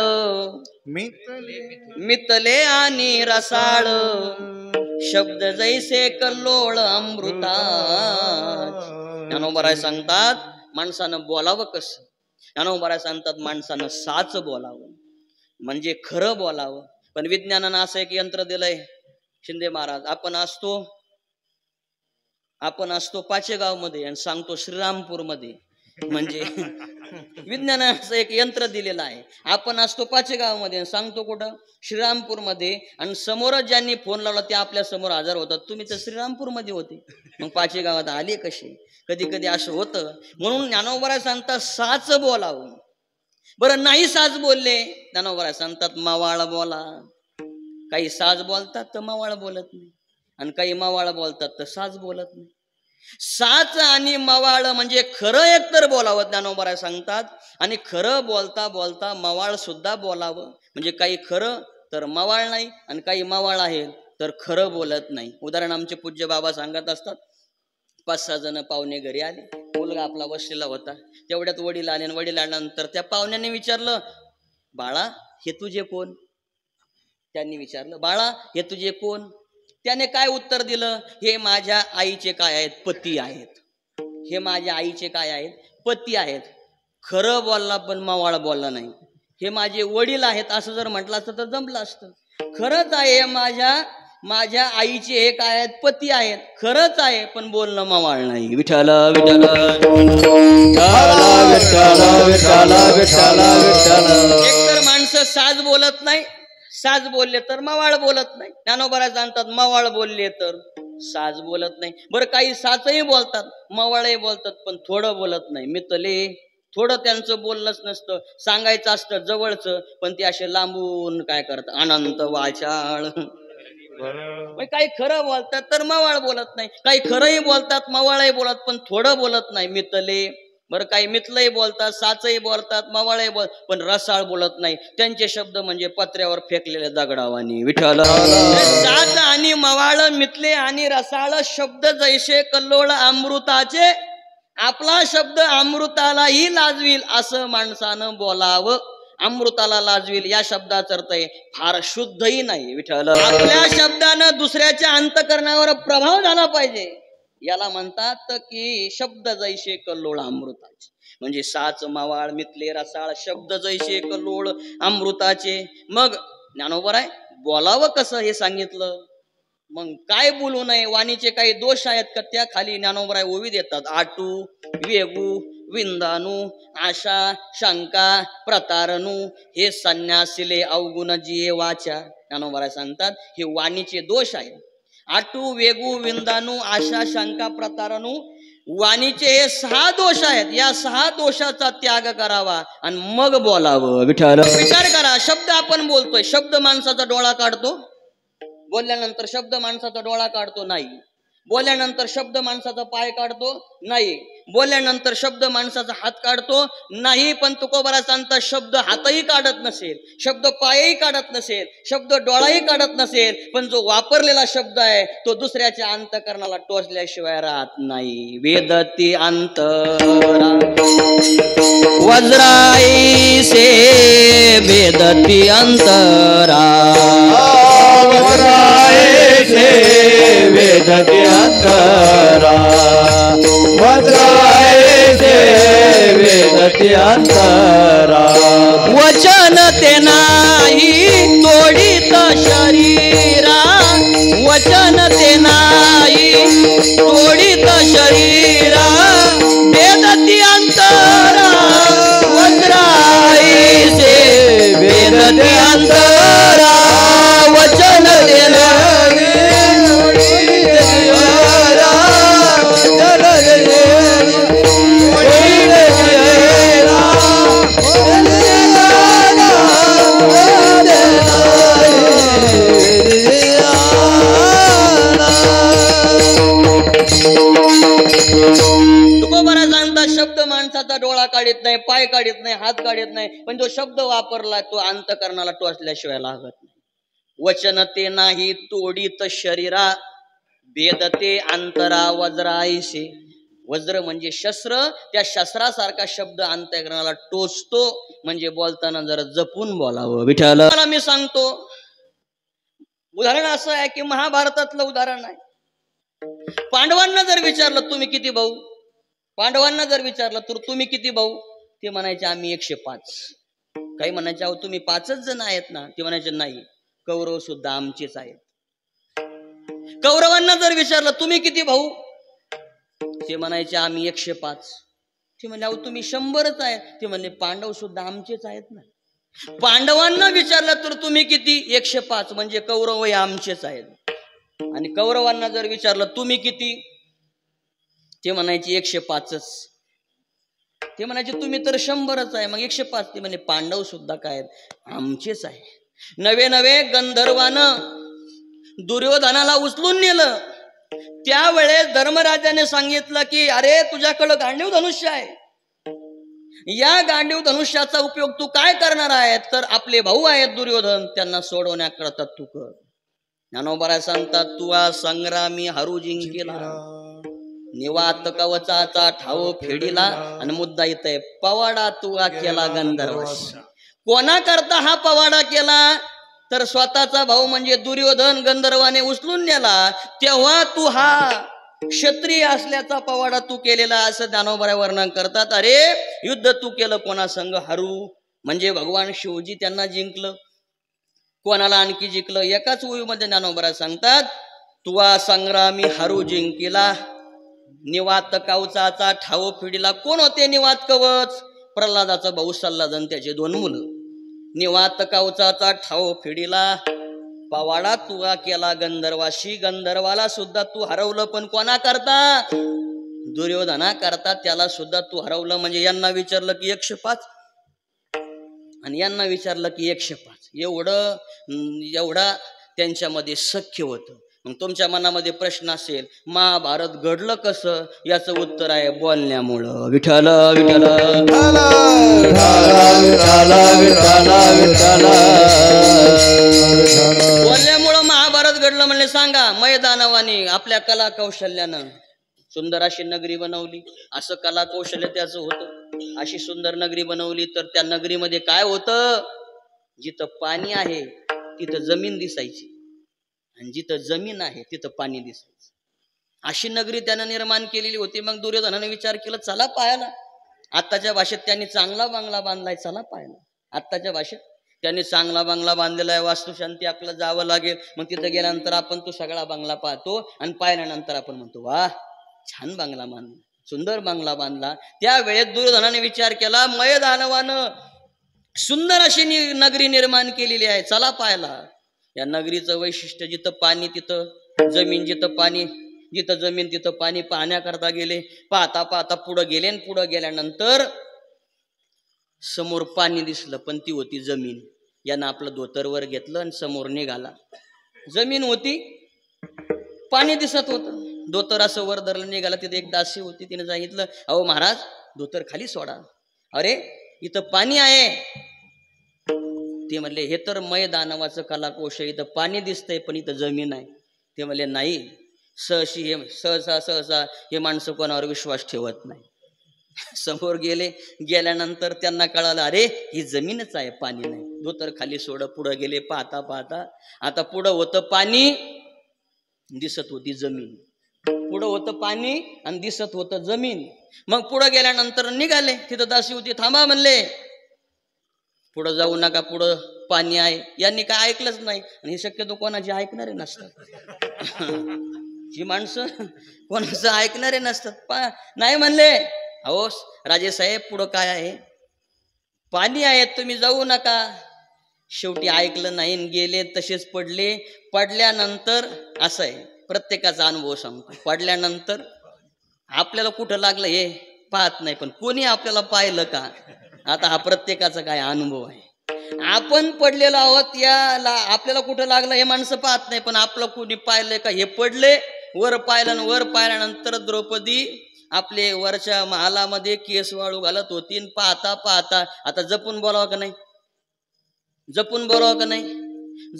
मितले आणि रसाळ, शब्द जैसे कल्लोळ अमृता. ज्ञानोबराय सांगतात माणसानं बोलावं कसं. ज्ञानोबराय सांगतात माणसानं साच बोलावं, म्हणजे खरं बोलावं. पण विज्ञानानं असं एक यंत्र दिलंय शिंदे महाराज, आपण असतो पाचेगाव मध्ये आणि सांगतो श्रीरामपूर मध्ये. म्हणजे विज्ञानानं असं एक यंत्र दिलेलं आहे. आपण असतो पाचेगाव मध्ये आणि सांगतो कुठं, श्रीरामपूर मध्ये. आणि समोरच ज्यांनी फोन लावला ते आपल्या समोर हजर होतात. तुम्ही तर श्रीरामपूर मध्ये होते, मग पाचेगावात आले कसे. कधी कधी असं होतं. म्हणून ज्ञानोबराय सांगतात साच बोलावं. बरं नाही साच बोलले, ज्ञानोबराय सांगतात मवाळ बोला. काही साज बोलतात तर मवाळ बोलत नाही, आणि काही मवाळ बोलतात तर साज बोलत नाही. साच आणि मवाळ म्हणजे खरं एकतर बोलावं ज्ञानोबराय सांगतात, आणि खरं बोलता बोलता मवाळ सुद्धा बोलावं. म्हणजे काही खरं तर मवाळ नाही, आणि काही मवाळ आहे तर खरं बोलत नाही. उदाहरण आमचे पूज्य बाबा सांगत असतात, 5-6 जण पाहुणे घरी आले, मुलगा आपला बसलेला होता. तेवढ्यात वडील आले, आणि वडील आल्यानंतर त्या पाहुण्याने विचारलं, बाळा हे तुझे कोण. त्यांनी विचारलं, बाळा हे तुझे कोण. त्याने काय उत्तर दिलं, हे माझ्या आईचे काय आहेत, पती आहेत. हे माझ्या आईचे काय आहेत, पती आहेत. खरं बोलला पण मवाळ बोलला नाही. हे माझे वडील आहेत असं जर म्हटलं असतं तर जमलं असतं. खरंच आहे माझ्या आईचे हे काय आहेत, पती आहेत. खरंच आहे पण बोलणं मवाळ नाही. विठ्ठल विठ्ठल एकतर माणसं साज बोलत नाही, साज बोलले तर मवाळ बोलत नाही. ज्ञानोबराय जाणतात मवाळ बोलले तर साज बोलत नाही. बरं काही साचही बोलतात, मवाळही बोलतात, पण थोडं बोलत नाही. मितले थोडं त्यांचं बोललंच नसतं. सांगायचं असतं जवळचं, पण ते असे लांबून काय करतात, अनंत वाचाळ. काही खरं बोलतात तर मवाळ बोलत नाही, काही खरंही बोलतात मवाळही बोलत, पण थोडं बोलत नाही. मितले बरं काही मितलंही बोलतात, साचही बोलतात, मवाळही बोलत, पण रसाळ बोलत नाही. त्यांचे शब्द म्हणजे पत्र्यावर फेकलेल्या दगडावानी. विठ्ठल साच आणि मवाळ मितले आणि रसाळ, शब्द जैसे कल्लोळ अमृताचे. आपला शब्द अमृतालाही लाजवील असं माणसानं बोलावं. अमृताला लाजवील या शब्दाचा अर्थ आहे फार शुद्धही नाही. विठ्ठल आपल्या शब्दानं दुसऱ्याच्या अंतकरणावर प्रभाव झाला पाहिजे. याला म्हणतात की शब्द जैसे कल्लोळ अमृताचे. म्हणजे साच मवाळ मितले रसाळ, शब्द जैसे कल्लोळ अमृताचे. मग ज्ञानोबराय बोलावं कसं हे सांगितलं. मग काय बोलू नये, वाणीचे काही दोष आहेत का त्या खाली ज्ञानोबराय ओवी देतात. आटू वेगू विंदाणू आशा शंका प्रतारणू हे संन्यासिले अवगुण जिये वाचा. ज्ञानोबा सांगतात हे वाणीचे दोष आहेत. आटू वेगू विंदाणू आशा शंका प्रतारणू वाणीचे हे 6 दोष आहेत. या 6 दोषाचा त्याग करावा आणि मग बोलावं. विठ्ठल विचार करा, शब्द आपण बोलतोय, शब्द माणसाचा डोळा काढतो? बोलल्यानंतर शब्द माणसाचा डोळा काढतो? नाही. बोलल्यानंतर शब्द माणसाचा पाय काढतो? नाही. बोलल्यानंतर शब्द माणसाचा हात काढतो? नाही. पण तुकोबारा सांगता शब्द हातही काढत नसेल, शब्द पायही काढत नसेल, शब्द डोळाही काढत नसेल, पण जो वापरलेला शब्द आहे तो दुसऱ्याच्या अंतकरणाला टोचल्याशिवाय राहत नाही. वेदती अंतरा वज्राई से वेदती अंतरा वेदती अंतरा वज्राय से वेदती अंतरा. वचन ते नाही तोडीत शरीरा, वचन ते नाही तोडीत शरीरा, वेदती अंतरा वज्राय से वेदती अंतरा. वचन ते नाही तुकोबारा सांगता शब्द माणसाचा डोळा काढत नाही, पाय काढत नाही, हात काढत नाही, पण जो शब्द वापरला तो अंतकरणाला टोचल्याशिवाय लागत नाही. वचन ते नाही तोडीत शरीरा, वेदते अंतरा वज्रायसे. वज्र म्हणजे शस्त्र, त्या शस्त्रासारखा शब्द अंतकरणाला टोचतो. म्हणजे बोलताना जरा जपून बोलावं. विठ्ठल मला मी सांगतो, उदाहरण असं आहे की महाभारतातलं उदाहरण आहे. पांडवांना जर विचारलं तुम्ही किती भाऊ, पांडवांना जर विचारलं तर तुम्ही किती भाऊ, ते म्हणायचे आम्ही 105. काही म्हणायचे अहो तुम्ही 5च जण आहेत ना, ते म्हणायचे नाही, कौरव सुद्धा आमचेच आहेत. कौरवांना जर विचारलं तुम्ही किती भाऊ, ते म्हणायचे आम्ही 105. ते म्हणे अहो तुम्ही 100च आहे, ते म्हणे पांडव सुद्धा आमचेच आहेत ना. पांडवांना विचारलं तर तुम्ही किती, 105, म्हणजे कौरव हे आमचेच आहेत. आणि कौरवांना जर विचारलं तुम्ही किती, ते म्हणायचे 105च. ते म्हणायचे तुम्ही तर 100च आहे, मग 105. ते म्हणे पांडव सुद्धा काय आहेत, आमचेच आहे. नवे नवे गंधर्वानं दुर्योधनाला उचलून नेलं. त्यावेळेस धर्मराजाने सांगितलं की अरे तुझ्याकडं गांडीव धनुष्य आहे, या गांडीव धनुष्याचा उपयोग तू काय करणार आहे, तर आपले भाऊ आहेत दुर्योधन, त्यांना सोडवण्याकरता तू कर. ज्ञानोबा सांगतात तुआ संग्रामी हरू जिंकिला, निवात कवचाचा ठाव फेडीला. आणि मुद्दा इथं आहे, पवाडा तुआ केला गंधर्वास. कोणा करता हा पवाडा केला, तर स्वतःचा भाऊ म्हणजे दुर्योधन गंधर्वाने उचलून नेला, तेव्हा तू हा क्षत्रिय असल्याचा पवाडा तू केलेला, असं ज्ञानोबा वर्णन करतात. अरे युद्ध तू केलं कोणा संग, हरू म्हणजे भगवान शिवजी त्यांना जिंकलं. कोणाला आणखी जिंकलं, एकाच ओळीमध्ये ज्ञानोबा सांगतात तुआ संग्रामी हरू जिंकिला, निवात कवचाचा ठाव फिडीला. कोण होते निवात कवच, प्रल्हादाचा भाऊ सल्लादन, त्याचे 2 मुलं. निवात कवचाचा ठाव फिडीला, पवाडा तुआ केला गंधर्वाशी. गंधर्वाला सुद्धा तू हरवलं, पण कोणा करता, दुर्योधना करता, त्याला सुद्धा तू हरवलं. म्हणजे यांना विचारलं की 105 आणि यांना विचारलं की 105. एवढा त्यांच्यामध्ये सख्य होतं. मग तुमच्या मनामध्ये प्रश्न असेल, महाभारत घडलं कसं, याचं उत्तर आहे बोलण्यामुळं. विठ्ठल विठ्ठल बोलण्यामुळं महाभारत घडलं म्हणले. सांगा, मैदानावानी आपल्या कला कौशल्यानं सुंदर अशी नगरी बनवली. असं कला कौशल्य त्याचं होतं. अशी सुंदर नगरी बनवली, तर त्या नगरीमध्ये काय होतं, जिथं पाणी आहे तिथं जमीन दिसायची, आणि जिथं जमीन आहे तिथं पाणी दिसायचं. अशी नगरी त्यानं निर्माण केलेली होती. मग दुर्योधनाने विचार केला, चला पाहायला. आत्ताच्या भाषेत त्यांनी चांगला बंगला बांधलाय, चला पाहायला. आत्ताच्या भाषेत त्यांनी चांगला बंगला बांधलेला आहे, वास्तुशांती आपल्याला जावं लागेल. मग तिथं गेल्यानंतर आपण तो सगळा बंगला पाहतो आणि पाहिल्यानंतर आपण म्हणतो वा छान बंगला बांधला, सुंदर बंगला बांधला. त्या वेळेत दुर्योधनाने विचार केला, मय दानवानं सुंदर अशी नगरी निर्माण केलेली आहे, चला पाहायला. या नगरीचं वैशिष्ट्य, जिथं पाणी तिथं जमीन, जिथं पाणी जिथं जमीन तिथं पाणी, पाहण्याकरता गेले. पाहता पाहता पुढं गेले. पुढं गेल्यानंतर समोर पाणी दिसलं, पण ती होती जमीन. यानं आपलं धोतर वर घेतलं आणि समोर निघाला. जमीन होती, पाणी दिसत होतं. धोतर असं वर धरलं, निघाला. तिथे एक दासी होती, तिने सांगितलं, अहो महाराज, धोतर खाली सोडा. अरे इथं पाणी आहे. ते म्हणले, हे तर मय दानवाचं कलाकोश आहे, इथं पाणी दिसतंय पण इथं जमीन आहे. ते म्हणले, नाही, सहसा हे माणसं कोणावर विश्वास ठेवत नाही. समोर गेल्यानंतर त्यांना कळालं, अरे ही जमीनच आहे, पाणी नाही. धोतर खाली सोड. पुढं गेले. पाहता पाहता आता पुढं होतं पाणी, दिसत होती जमीन. पुढं होतं पाणी आणि दिसत होतं जमीन. मग पुढं गेल्यानंतर निघाले. तिथं दासी होती, थांबा म्हणले, पुढं जाऊ नका, पुढं पाणी आहे. यांनी काय ऐकलंच नाही. आणि हे शक्यतो कोणाची ऐकणारे नसतात. ही माणसं कोणाचं ऐकणारे नसतात. नाही म्हणले, अहो राजेसाहेब, पुढं काय आहे? पाणी आहे, तुम्ही जाऊ नका. शेवटी ऐकलं नाही, गेले, तसेच पडले. पडल्यानंतर असं आहे, प्रत्येकाचा अनुभव सांगतो. पडल्यानंतर आपल्याला कुठं लागलं हे पाहत नाही, पण कोणी आपल्याला पाहिलं का? आता हा प्रत्येकाचा काय अनुभव आहे. आपण पडलेलो आहोत, याला आपल्याला कुठं लागलं हे माणसं पाहत नाही, पण आपलं कोणी पाहिलंय का? हे पडले, वर पाहिलं. वर पाहिल्यानंतर द्रौपदी आपले वरच्या महालामध्ये केस वाळू घालत होती. पाहता पाहता आता जपून बोलावं का नाही? जपून बोलावं का नाही?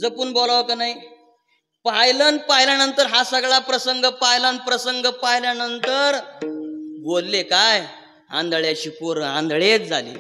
जपून बोलावं का नाही? पाहिल्यानंतर हा सगळा प्रसंग पाहिल्यानंतर बोलले काय? आंधळ्याची पोरं आंधळेच झाली.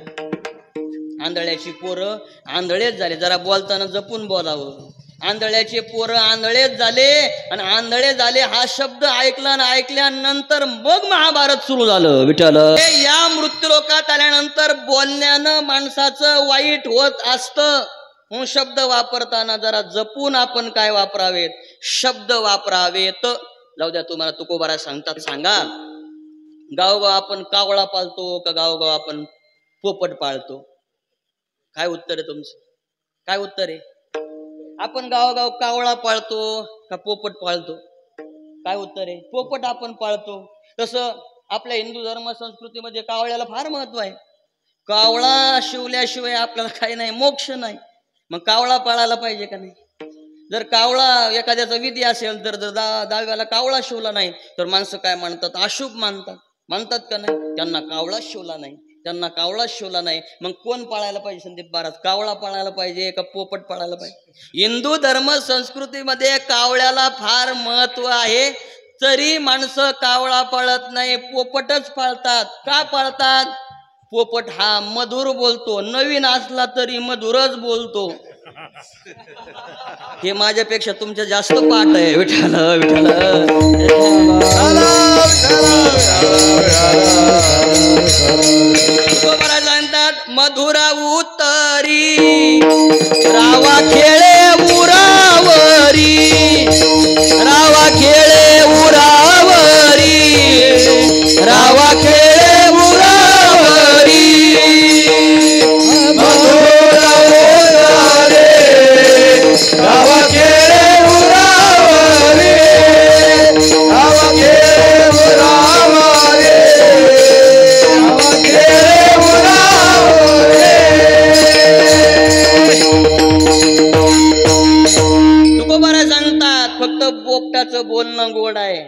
आंधळ्याची पोरं आंधळेच झाले. जरा बोलताना जपून बोलावं. आंधळ्याचे पोरं आंधळेच झाले. आणि आंधळे झाले हा शब्द ऐकला आणि ऐकल्यानंतर मग महाभारत सुरू झालं. विठ्ठल, या मृत्यूलोकात आल्यानंतर बोलण्यानं माणसाचं वाईट होत असतं. म्हणून शब्द वापरताना जरा जपून आपण काय वापरावेत? शब्द वापरावेत. जाऊ द्या, तुम्हाला तुकोबारा सांगतात, सांगा, गावगाव आपण कावळा पाळतो का गावगाव आपण पोपट पाळतो? काय उत्तर आहे तुमचं? काय उत्तर आहे? आपण गावगाव कावळा पाळतो का पोपट पाळतो? काय उत्तर आहे? पोपट आपण पाळतो. तसं आपल्या हिंदू धर्म संस्कृतीमध्ये कावळ्याला फार महत्व आहे. कावळा शिवल्याशिवाय आपल्याला काही नाही, मोक्ष नाही. मग कावळा पाळायला पाहिजे का नाही? जर कावळा एखाद्याचा विधी असेल तर दहाव्याला कावळा शिवला नाही तर माणसं काय म्हणतात? अशुभ मानतात का नाही? त्यांना कावळा शिवला नाही, त्यांना कावळा शिवला नाही. मग कोण पाळायला पाहिजे संदीप महाराज? कावळा पाळायला पाहिजे का पोपट पाळायला पाहिजे? हिंदू धर्म संस्कृतीमध्ये कावळ्याला फार महत्व आहे. तरी माणसं कावळा पाळत नाही, पोपटच पाळतात. का पाळतात? पोपट हा मधुर बोलतो, नवीन असला तरी मधुरच बोलतो. हे माझ्यापेक्षा तुमच्या जास्त पाठ आहे. विठ्ठल विठ्ठल सांगतात, मधुरा उतरी रावा खेळे उरावरी, रावा खेळे उरावरी, रावा खेळे उरावरी, मधुरा उतरी रावा खेळे उरावरी, रावा खेळे उरावरी, रावा खेळे उरावरी. तुकोबारा सांगतात, फक्त पोपटाचं बोलणं गोड आहे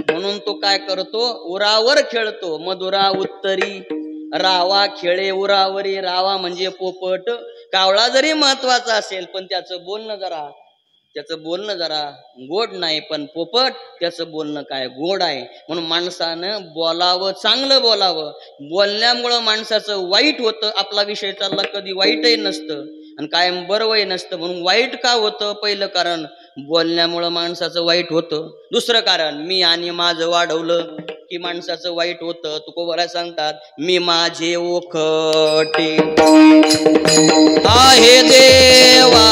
म्हणून तो काय करतो? उरावर खेळतो. मधुरा उत्तरी रावा खेळे उरावरी. रावा म्हणजे पोपट. कावळा जरी महत्वाचा असेल पण त्याचं बोलणं जरा गोड नाही, पण पोपट त्याचं बोलणं काय गोड आहे. म्हणून माणसानं बोलावं, चांगलं बोलावं. बोलण्यामुळं माणसाचं वाईट होतं. आपला विषय चालला कधी वाईटही नसतं आणि कायम बरंही नसतं. म्हणून वाईट का होतं? पहिलं कारण बोलण्यामुळं माणसाचं वाईट होतं. दुसरं कारण मी आणि माझं वाढवलं की माणसाचं वाईट होतं. तुकोबारा सांगतात, मी माझे ओखटे आहे देवा,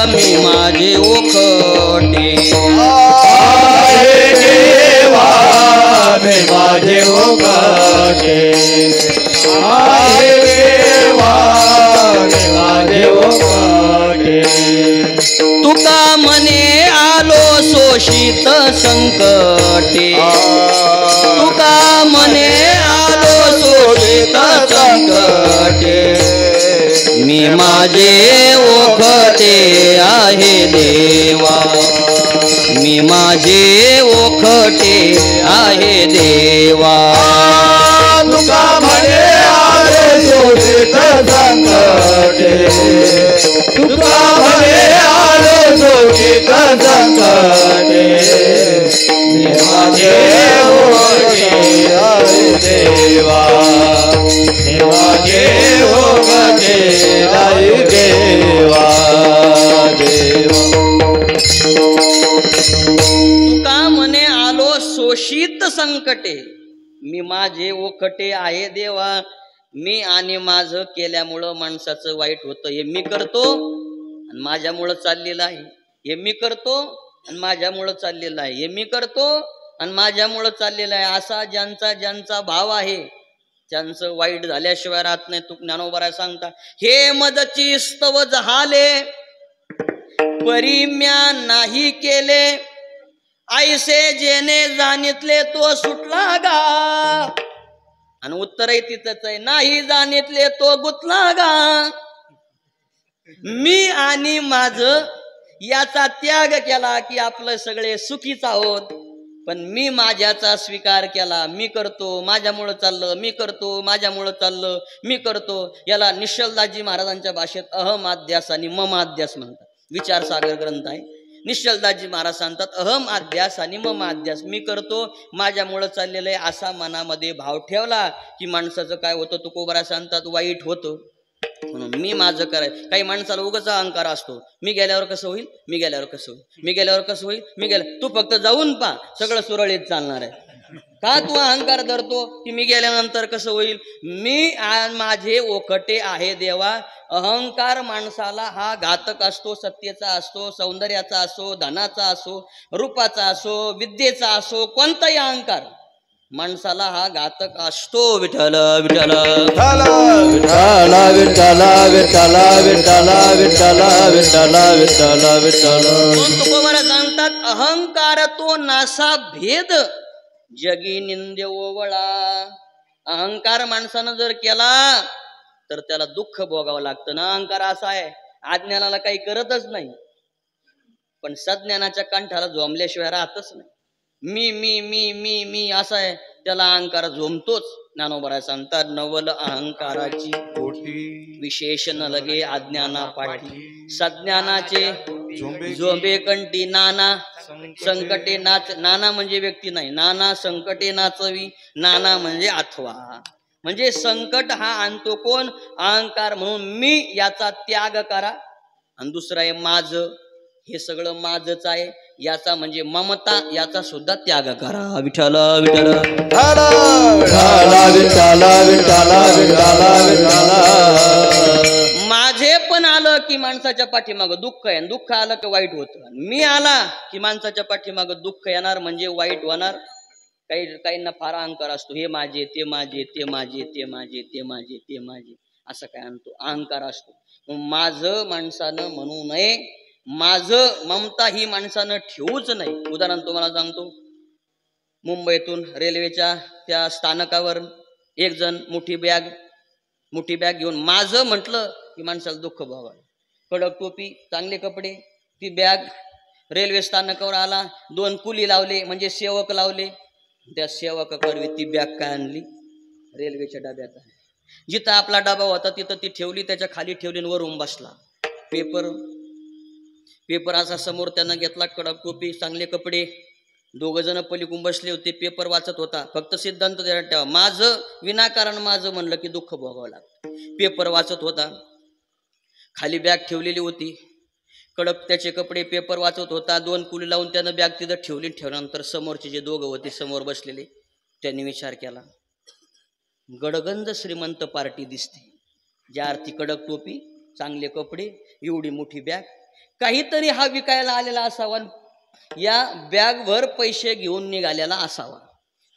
मी माझे ओखटे आहे देवा, मी माझे ओखटे मी माझे ओखटे आहे देवा, मी माझे ओखटे आहे देवा. तुका म्हणे आले जोडीत संकटे, तुका म्हणे आले जोडीत संकटे, मी माझे ओखटे आहे देवा, मी माझे ओखटे आहे देवा. तुका म्हणे आलो शोषित संकटे, मी माझे ओखटे आहे देवा. मी आणि माझं केल्यामुळं माणसाचं वाईट होतं, हे मी करतो आणि माझ्यामुळं चाललेलं आहे. हे मी करतो आणि माझ्यामुळं चाललेलं आहे, हे मी करतो आणि माझ्यामुळं चाललेलं आहे. असा ज्यांचा ज्यांचा भाव आहे त्यांचं वाईट झाल्याशिवाय राहत नाही. तू ज्ञानोबा सांगता, हे मदची स्तव झाले परिम्या नाही केले, ऐसे जेने जाणितले तो सुटला गा. आणि उत्तरही तिथंच आहे, नाही जाणितले तो गुतला गा. मी आणि माझ याचा त्याग केला की आपलं सगळे सुखीच आहोत. पण मी माझ्याचा स्वीकार केला, मी करतो माझ्यामुळं चाललं, मी करतो माझ्यामुळं चाललं, मी करतो. याला निश्चलदासजी महाराजांच्या भाषेत अहम अध्यास आणि मम अध्यास म्हणतात. विचार सागर ग्रंथ आहे. निश्चलदासजी महाराज सांगतात अहम अध्यास आणि मम अध्यास. मी करतो माझ्यामुळं चाललेलं आहे असा मनामध्ये भाव ठेवला की माणसाचं काय होतं, तुकोबरा सांगतात वाईट होतं. म्हणून मी माझं करायचं. काही माणसाला उगाच अहंकार असतो, मी गेल्यावर कसं होईल, मी गेल्यावर कसं होईल, मी गेल्यावर कसं होईल, मी गेल्या. तू फक्त जाऊन पहा, सगळं सुरळीत चालणार आहे. का तू अहंकार धरतो की मी गेल्यानंतर कसं होईल. मी माझे ओखटे आहे देवा. अहंकार माणसाला हा घातक असतो, सत्तेचा असतो, सौंदर्याचा असो, धनाचा असो, रूपाचा असो, विद्येचा असो, कोणताही अहंकार माणसाला हा घातक असतो. विठ्ठल विठ्ठल विठ्ठल विठ्ठल विठ्ठल विठ्ठल विठ्ठल विठ्ठल विठ्ठल विठ्ठल. तुकोबारा सांगतात अहंकार तो नासा भेद जगी निंदे ओवळा. अहंकार माणसानं जर केला तर त्याला दुःख भोगावं लागतं ना. अहंकार असा आहे, अज्ञानाला काही करतच नाही पण सज्ञानाच्या कंठाला झोंबल्याशिवाय राहतच नाही. मी मी मी मी मी असा आहे, त्याला अहंकार झोंबतोच. ज्ञानोबा सांगतात नवल अहंकाराची विशेष न लगे अज्ञाना पाठी, सज्ञानाचे झोंबे कंठी नाना संकटे नाच. नाना म्हणजे व्यक्ती नाही, नाना संकटे नाचवी. नाना म्हणजे अथवा, म्हणजे संकट हा आणतो कोण, अहंकार. म्हणून मी याचा त्याग करा. आणि दुसरं आहे माझं, हे सगळं माझच आहे याचा म्हणजे ममता, याचा सुद्धा त्याग करा. विठ्ठल विठ्ठल माझे पण आलं की माणसाच्या पाठीमागं दुःख आहे, दुःख आलं की वाईट होतं. मी आला की माणसाच्या पाठीमागं दुःख येणार म्हणजे वाईट होणार. काहींना फार अहंकार असतो, हे माझे, ते माझे, ते माझे, ते माझे, ते माझे, ते माझे, असं काय आणतो अहंकार असतो. माझं माणसानं म्हणू नये, माझं ममता ही माणसानं ठेवूच नाही. उदाहरण तुम्हाला सांगतो, मुंबईतून रेल्वेच्या त्या स्थानकावर एक जण मोठी बॅग घेऊन माझं म्हटलं की माणसाला दुःख व्हावं. कडक टोपी, चांगले कपडे, ती बॅग रेल्वे स्थानकावर आला. 2 कुली लावले म्हणजे सेवक लावले. त्या सेवकाकडे ती बॅग काय आणली, रेल्वेच्या डब्यात. जिथं आपला डबा होता तिथं ती ठेवली, त्याच्या खाली ठेवली, वरून बसला. पेपर असा समोर त्यानं घेतला, कडक टोपी, चांगले कपडे. 2 जण पलीकडून बसले होते. पेपर वाचत होता. फक्त सिद्धांत ध्यानात ठेवा, माझं विनाकारण माझं म्हणलं की दुःख भोगावं लागतं. पेपर वाचत होता, खाली बॅग ठेवलेली होती, कडक त्याचे कपडे, पेपर वाचत होता. 2 कुली लावून त्यानं बॅग तिथं ठेवल्यानंतर समोरचे जे 2 होते समोर बसलेले, त्यांनी विचार केला, गडगंज श्रीमंत पार्टी दिसते. ज्या अर्थी कडक टोपी, चांगले कपडे, एवढी मोठी बॅग, काहीतरी हा विकायला आलेला असावा, या बॅगवर पैसे घेऊन निघालेला असावा.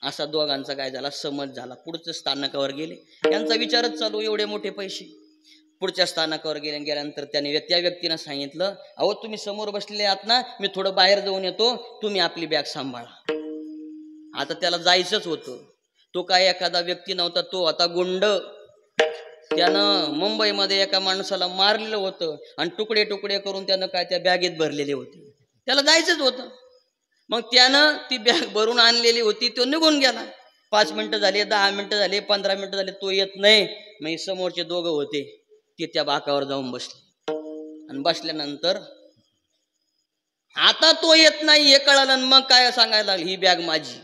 असा दोघांचा काय झाला, समज झाला. पुढच्या स्थानकावर गेले, यांचा विचारच चालू, एवढे मोठे पैसे. पुढच्या स्थानकावर गेल्यानंतर त्याने त्या व्यक्तीनं सांगितलं, अहो तुम्ही समोर बसलेले आहात ना, मी थोडं बाहेर जाऊन येतो, तुम्ही आपली बॅग सांभाळा. आता त्याला जायचंच होतं. तो काय एखादा व्यक्ती नव्हता, तो होता गुंड. त्यानं मुंबईमध्ये एका माणसाला मारलेलं होतं आणि तुकडे तुकडे करून त्यानं काय त्या बॅगेत भरलेले होते. त्याला जायचंच होतं. मग त्यानं ती बॅग भरून आणलेली होती, तो निघून गेला. 5 मिनिटं झाले, 10 मिनिटं झाले, 15 मिनिटं झाले, तो येत नाही. मग समोरचे दोघं होते ते त्या बाकावर जाऊन बसले आणि बसल्यानंतर आता तो येत नाही हे कळालं. मग काय सांगायला लागलं, ही बॅग माझी.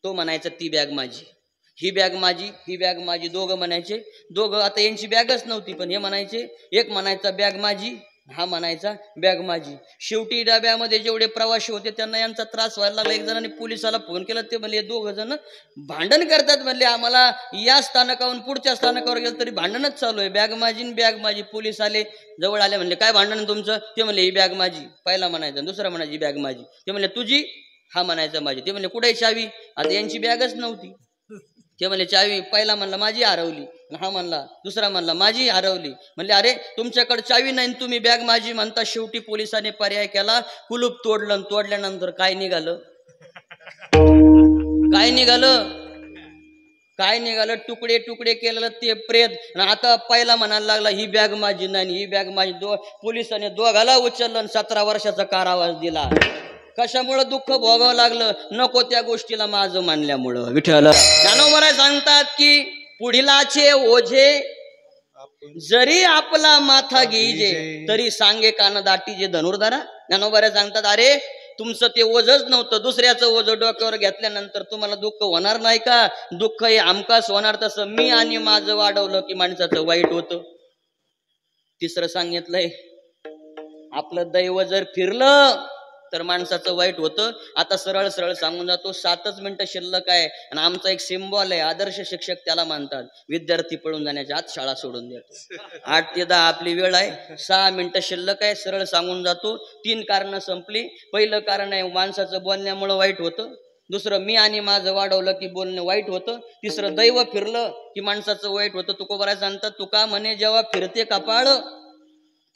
तो म्हणायचा ती बॅग माझी, ही बॅग माझी, ही बॅग माझी. दोघं म्हणायचे, दोघं आता यांची बॅगच नव्हती पण हे म्हणायचे, एक म्हणायचा बॅग माझी, हा म्हणायचा बॅग माझी. शेवटी डब्यामध्ये जेवढे प्रवासी होते त्यांना यांचा त्रास व्हायला लागला. एक जणांनी पोलिसाला फोन केला. ते म्हणले दोघं जण भांडण करतात म्हणले, आम्हाला या स्थानकावरून पुढच्या स्थानकावर गेलं तरी भांडणच चालू आहे, बॅग माझी न बॅग माझी. पोलीस आले, जवळ आले, म्हणले काय भांडण तुमचं? ते म्हणले ही बॅग माझी. पहिला म्हणायचा, दुसरा म्हणायची बॅग माझी. ते म्हणले तुझी? हा म्हणायचा माझी. ते म्हणले कुठे चावी? आता यांची बॅगच नव्हती. ते म्हणले चावी. पहिला म्हणला माझी हरवली, हा म्हणला, दुसरा म्हणला माझी हरवली. म्हणले अरे तुमच्याकडे चावी नाही तुम्ही बॅग माझी म्हणता. शेवटी पोलिसांनी पर्याय केला, कुलूप तोडलं. तोडल्यानंतर काय निघालं? काय निघालं? काय निघालं? तुकडे तुकडे केलेलं ते प्रेत. आता पहिला म्हणायला लागला ही बॅग माझी नाही, ही बॅग माझी. पोलिसांनी दोघाला उचललं आणि 17 वर्षाचा कारावास दिला. कशामुळं दुःख भोगावं लागलं? नको त्या गोष्टीला माझं मानल्यामुळं. विठ्ठल ज्ञानोबा सांगतात की पुढिलाचे ओझे जरी आपला माथा घेईजे तरी सांगे कान दाटी जे धनुर्धारा. ज्ञानोबा सांगतात अरे तुमचं ते ओझच नव्हतं, दुसऱ्याचं ओझं डोक्यावर घेतल्यानंतर तुम्हाला दुःख होणार नाही का? दुःख हे हमखास होणार. तसं मी आणि माझं वाढवलं की माणसाचं वाईट होतं. तिसरं सांगितलंय आपलं दैव जर फिरलं तर माणसाचं वाईट होतं. आता सरळ सरळ सांगून जातो, 7च मिनिटं शिल्लक आहे आणि आमचा एक सिम्बॉल आहे, आदर्श शिक्षक त्याला मानतात. विद्यार्थी पळून जाण्याच्या आत शाळा सोडून देतो. 8 ते 10 आपली वेळ आहे, 6 मिनिटं शिल्लक आहे. सरळ सांगून जातो, 3 कारणं संपली. पहिलं कारण आहे माणसाचं बोलण्यामुळं वाईट होतं. दुसरं मी आणि माझं वाढवलं की बोलणं वाईट होतं. तिसरं दैव फिरलं की माणसाचं वाईट होतं. तुकोबरा सांगतात तुका म्हणे जेव्हा फिरते कपाळ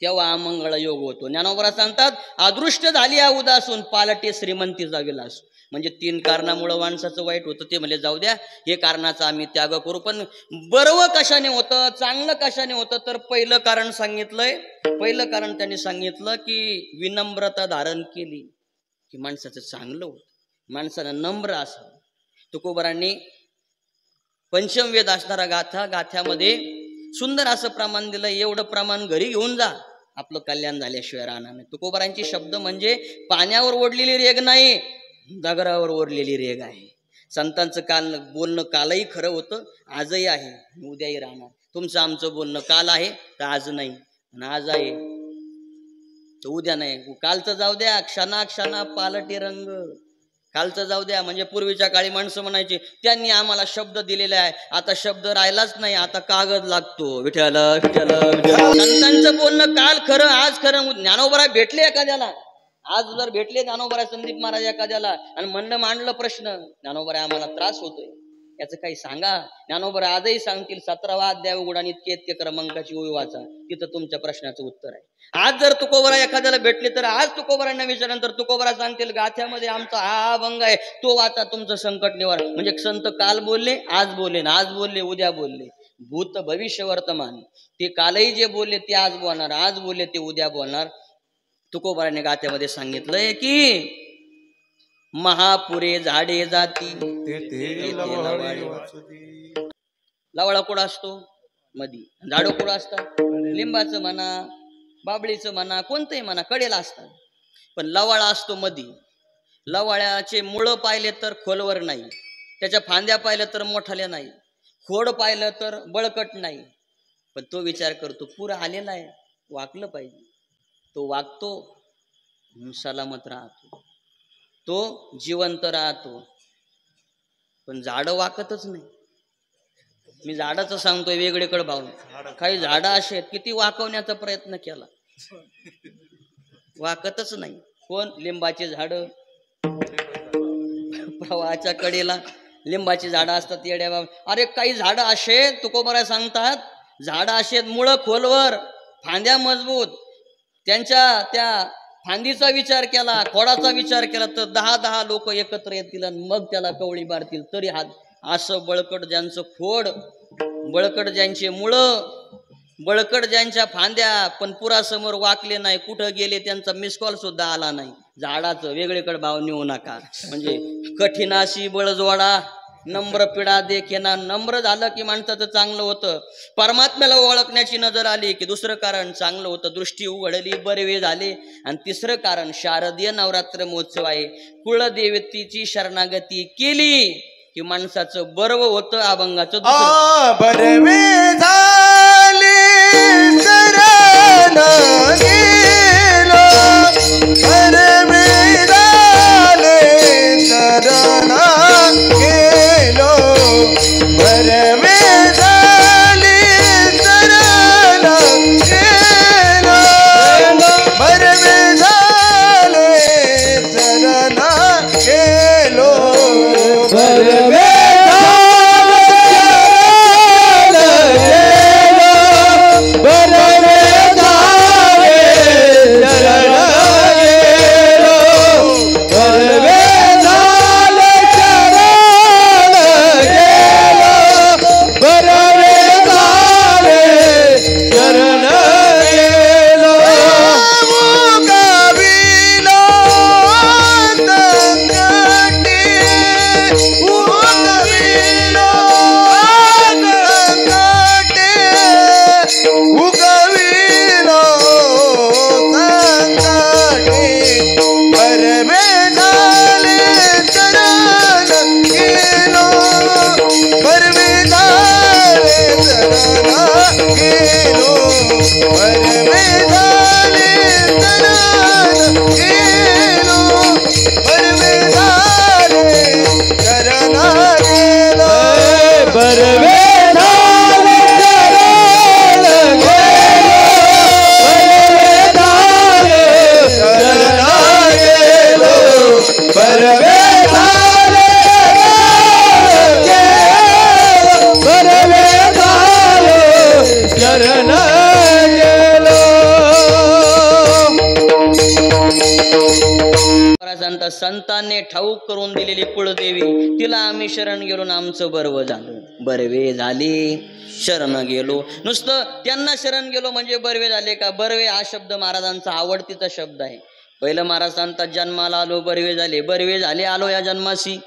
तेव्हा अमंगळ योग होतो. ज्ञानोबा सांगतात अदृष्ट झाली या उदासून पालटे श्रीमंतीचा विलास. म्हणजे 3 कारणामुळं माणसाचं वाईट होतं. ते म्हणजे जाऊ द्या, हे कारणाचा आम्ही त्याग करू. पण बरं कशाने होतं, चांगलं कशाने होतं? तर पहिलं कारण सांगितलंय. पहिलं कारण त्यांनी सांगितलं की विनम्रता धारण केली की माणसाचं चांगलं होतं, माणसानं नम्र असावं. तुकोबरांनी पंचमवेद असणारा गाथ्यामध्ये सुंदर असं प्रमाण दिलं. एवढं प्रमाण घरी घेऊन जा, आपलं कल्याण झाल्याशिवाय राहणार नाही. तुकोबरांची शब्द म्हणजे पाण्यावर ओढलेली रेग नाही, दगडावर ओढलेली रेग आहे. संतांचं बोलणं कालही खरं होतं, आजही आहे, उद्याही राहणार. तुमचं आमचं बोलणं काल आहे तर आज नाही, आणि आज आहे तर उद्या नाही. कालचं जाऊ द्या, क्षणा क्षणा पालटी रंग. कालचं जाऊ द्या, म्हणजे पूर्वीच्या काळी माणसं म्हणायची त्यांनी आम्हाला शब्द दिलेला आहे, आता शब्द राहिलाच नाही, आता कागद लागतो. विठ्ठल विठ्ठल विठ्ठल. संतांचं बोलणं काल खरं, आज खरं. ज्ञानोबा भेटले एखाद्याला, आज जर भेटले ज्ञानोबा संदीप महाराज एखाद्याला आणि म्हणणं मांडलं प्रश्न, ज्ञानोबा आम्हाला त्रास होतोय याचं काही सांगा. ज्ञानोबा आजही सांगतील 17वा अध्याय उघडा आणि इतके क्रमांकाची ओळी वाचा, तिथं तुमच्या प्रश्नाचं उत्तर आहे. आज जर तुकोबरा एखाद्याला भेटले तर आज तुकोबरांना विचारल्यानंतर तुकोबरा सांगतील गाथ्यामध्ये आमचा हा अभंग आहे, तो वाचा, तुमचं संकट निवार. म्हणजे संत काल बोलले, आज बोलले, आज बोलले, उद्या बोलले. भूत भविष्य वर्तमान, ते कालही जे बोलले ते आज बोलणार, आज बोलले ते उद्या बोलणार. तुकोबराने गाथ्यामध्ये सांगितलंय की महापुरे झाडे जाती लवळा कुठं असतो? मधी. झाडं कुठं असतात? लिंबाचं म्हणा, बाबळीचं म्हणा, कोणतंही म्हणा, कडेला असतात. पण लवाळा असतो मधी. लवाळ्याचे मुळं पाहिले तर खोलवर नाही, त्याच्या फांद्या पाहिलं तर मोठाल्या नाही, खोड पाहिलं तर बळकट नाही. पण तो विचार करतो पूर आलेला आहे, वाकलं पाहिजे. तो वागतो, सलामत राहतो, तो जिवंत राहतो. पण झाडं वाकतच नाही. मी झाडाचं सांगतोय वेगळीकडे भाऊन. काही झाडं असे आहेत किती वाकवण्याचा प्रयत्न केला, वाकतच नाही. कोण? लिंबाची झाडं. प्रवाहाच्या कडेला लिंबाची झाडं असतात येड्या बाबा. अरे काही झाडं असे तुकोबरा सांगतात, झाडं असे मुळं खोलवर, फांद्या मजबूत. त्यांच्या त्या फांदीचा विचार केला, खोडाचा विचार केला तर 10 लोक एकत्र येतील आणि मग त्याला कवळी मारतील तरी हात असं बळकट ज्यांचं खोड, बळकट ज्यांचे मुळं, बळकट ज्यांच्या फांद्या पण पुरासमोर वाकले नाही, कुठं गेले त्यांचा मिस कॉल सुद्धा आला नाही. झाडाचं वेगळीकडे भाव नेऊ नका. म्हणजे कठीणाशी बळजोडा नम्र पिढा देखेना. नम्र झालं की माणसाचं चांगलं होतं. परमात्म्याला ओळखण्याची नजर आली की दुसरं कारण चांगलं होतं. दृष्टी उघडली, बरवे झाले. आणि तिसरं कारण शारदीय नवरात्र महोत्सव आहे. कुळदेवतेची शरणागती केली की माणसाचं बर्व होतं. अभंगाचं बरवे झाले शरण गेलो, बरवे झाले शरण गेलो, बरवे झाले शरण गेलो, बरवे झाले शरण गेलो, बरवे संतांनी ठाऊक करून दिलेली कुळदेवी, तिला आम्ही शरण गेलो ना आमचं बर्व झालं. बर्वे झाले शरण गेलो. नुसतं त्यांना शरण गेलो म्हणजे बर्वे झाले का? बर्वे हा शब्द महाराजांचा आवडतीचा शब्द आहे. पहिलं महाराज सांगतात जन्माला आलो बर्वे झाले, बर्वे झाले आलो या जन्माशी,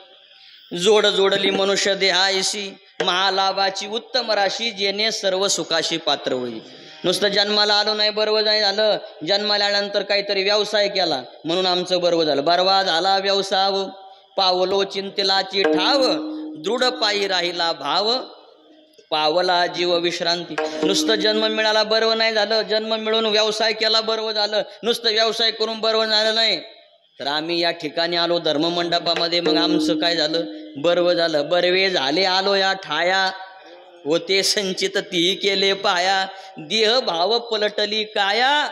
जोड जोडली मनुष्य देहायशी, महालाभाची उत्तम राशी, जेणे सर्व सुखाशी पात्र होईल. नुसतं जन्माला आलो नाही बर्व नाही झालं, जन्माला आल्यानंतर काहीतरी व्यवसाय केला म्हणून आमचं बर्व झालं. बर्वा झाला व्यवसाव, पावलो चिंतेलाची ठाव, दृढ पायी राहिला भाव, पावला जीव विश्रांती. नुसतं जन्म मिळाला बर्व नाही झालं, जन्म मिळून व्यवसाय केला बर्व झालं. नुसतं व्यवसाय करून बर्व झालं नाही. तर आम्ही या ठिकाणी आलो धर्ममंडपामध्ये, मग आमचं काय झालं? बर्व झालं. बर्वे झाले आलो या ठाया, होते संचित ती केले पाया, देह भाव पलटली काया.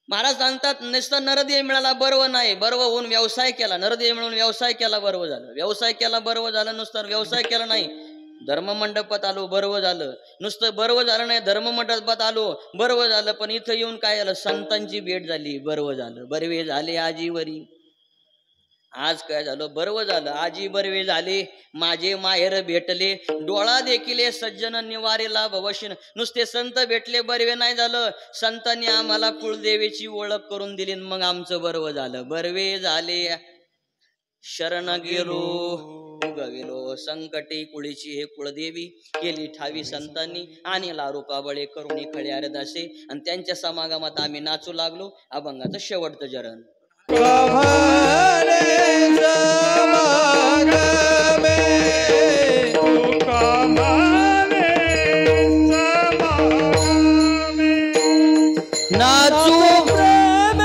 महाराज सांगतात नुसतं नरदेह मिळाला बर्व नाही, बर्व होऊन व्यवसाय केला. नरदेह मिळून व्यवसाय केला बर्व झालं, व्यवसाय केला बर्व झालं. नुसतं व्यवसाय केला नाही, धर्ममंडपात आलो बर्व झालं. नुसतं बर्व झालं नाही, धर्ममंडपात आलो बर्व झालं. पण इथं येऊन काय झालं? संतांची भेट झाली, बर्व झालं. बर्वे झाले आजीवरी. आज काय झालं? बर्व झालं. आजी बर्वे झाले, माझे माहेर भेटले, डोळा देखील सज्जन निवारेला भवशीन. नुसते संत भेटले बर्वे नाही झालं, संतांनी आम्हाला कुळदेवीची ओळख करून दिली, मग आमचं बर्व झालं. बर्वे झाले शरण गेलो, उगविलो संकटी कुळीची हे कुळदेवी, केली ठावी संतांनी, आणि लारूपा बळे करुणी खळे अरदासे. आणि त्यांच्या समागमात आम्ही नाचू लागलो. अभंगाचं शेवटचं चरण. नाचू प्रेम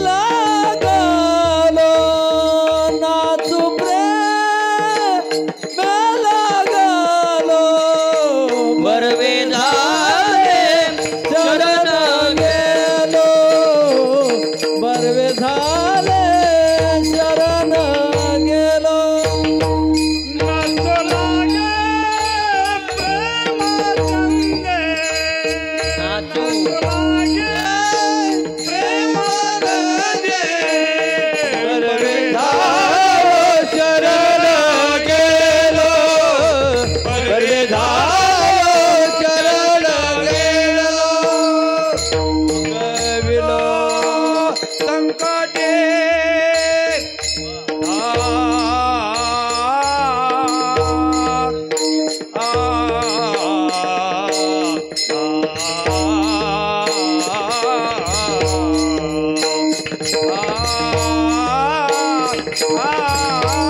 लागलो, नाचू प्रेम लागलो, बर्वे झाले शरण गेलो, बर्वे झाले शरण गेलो. रा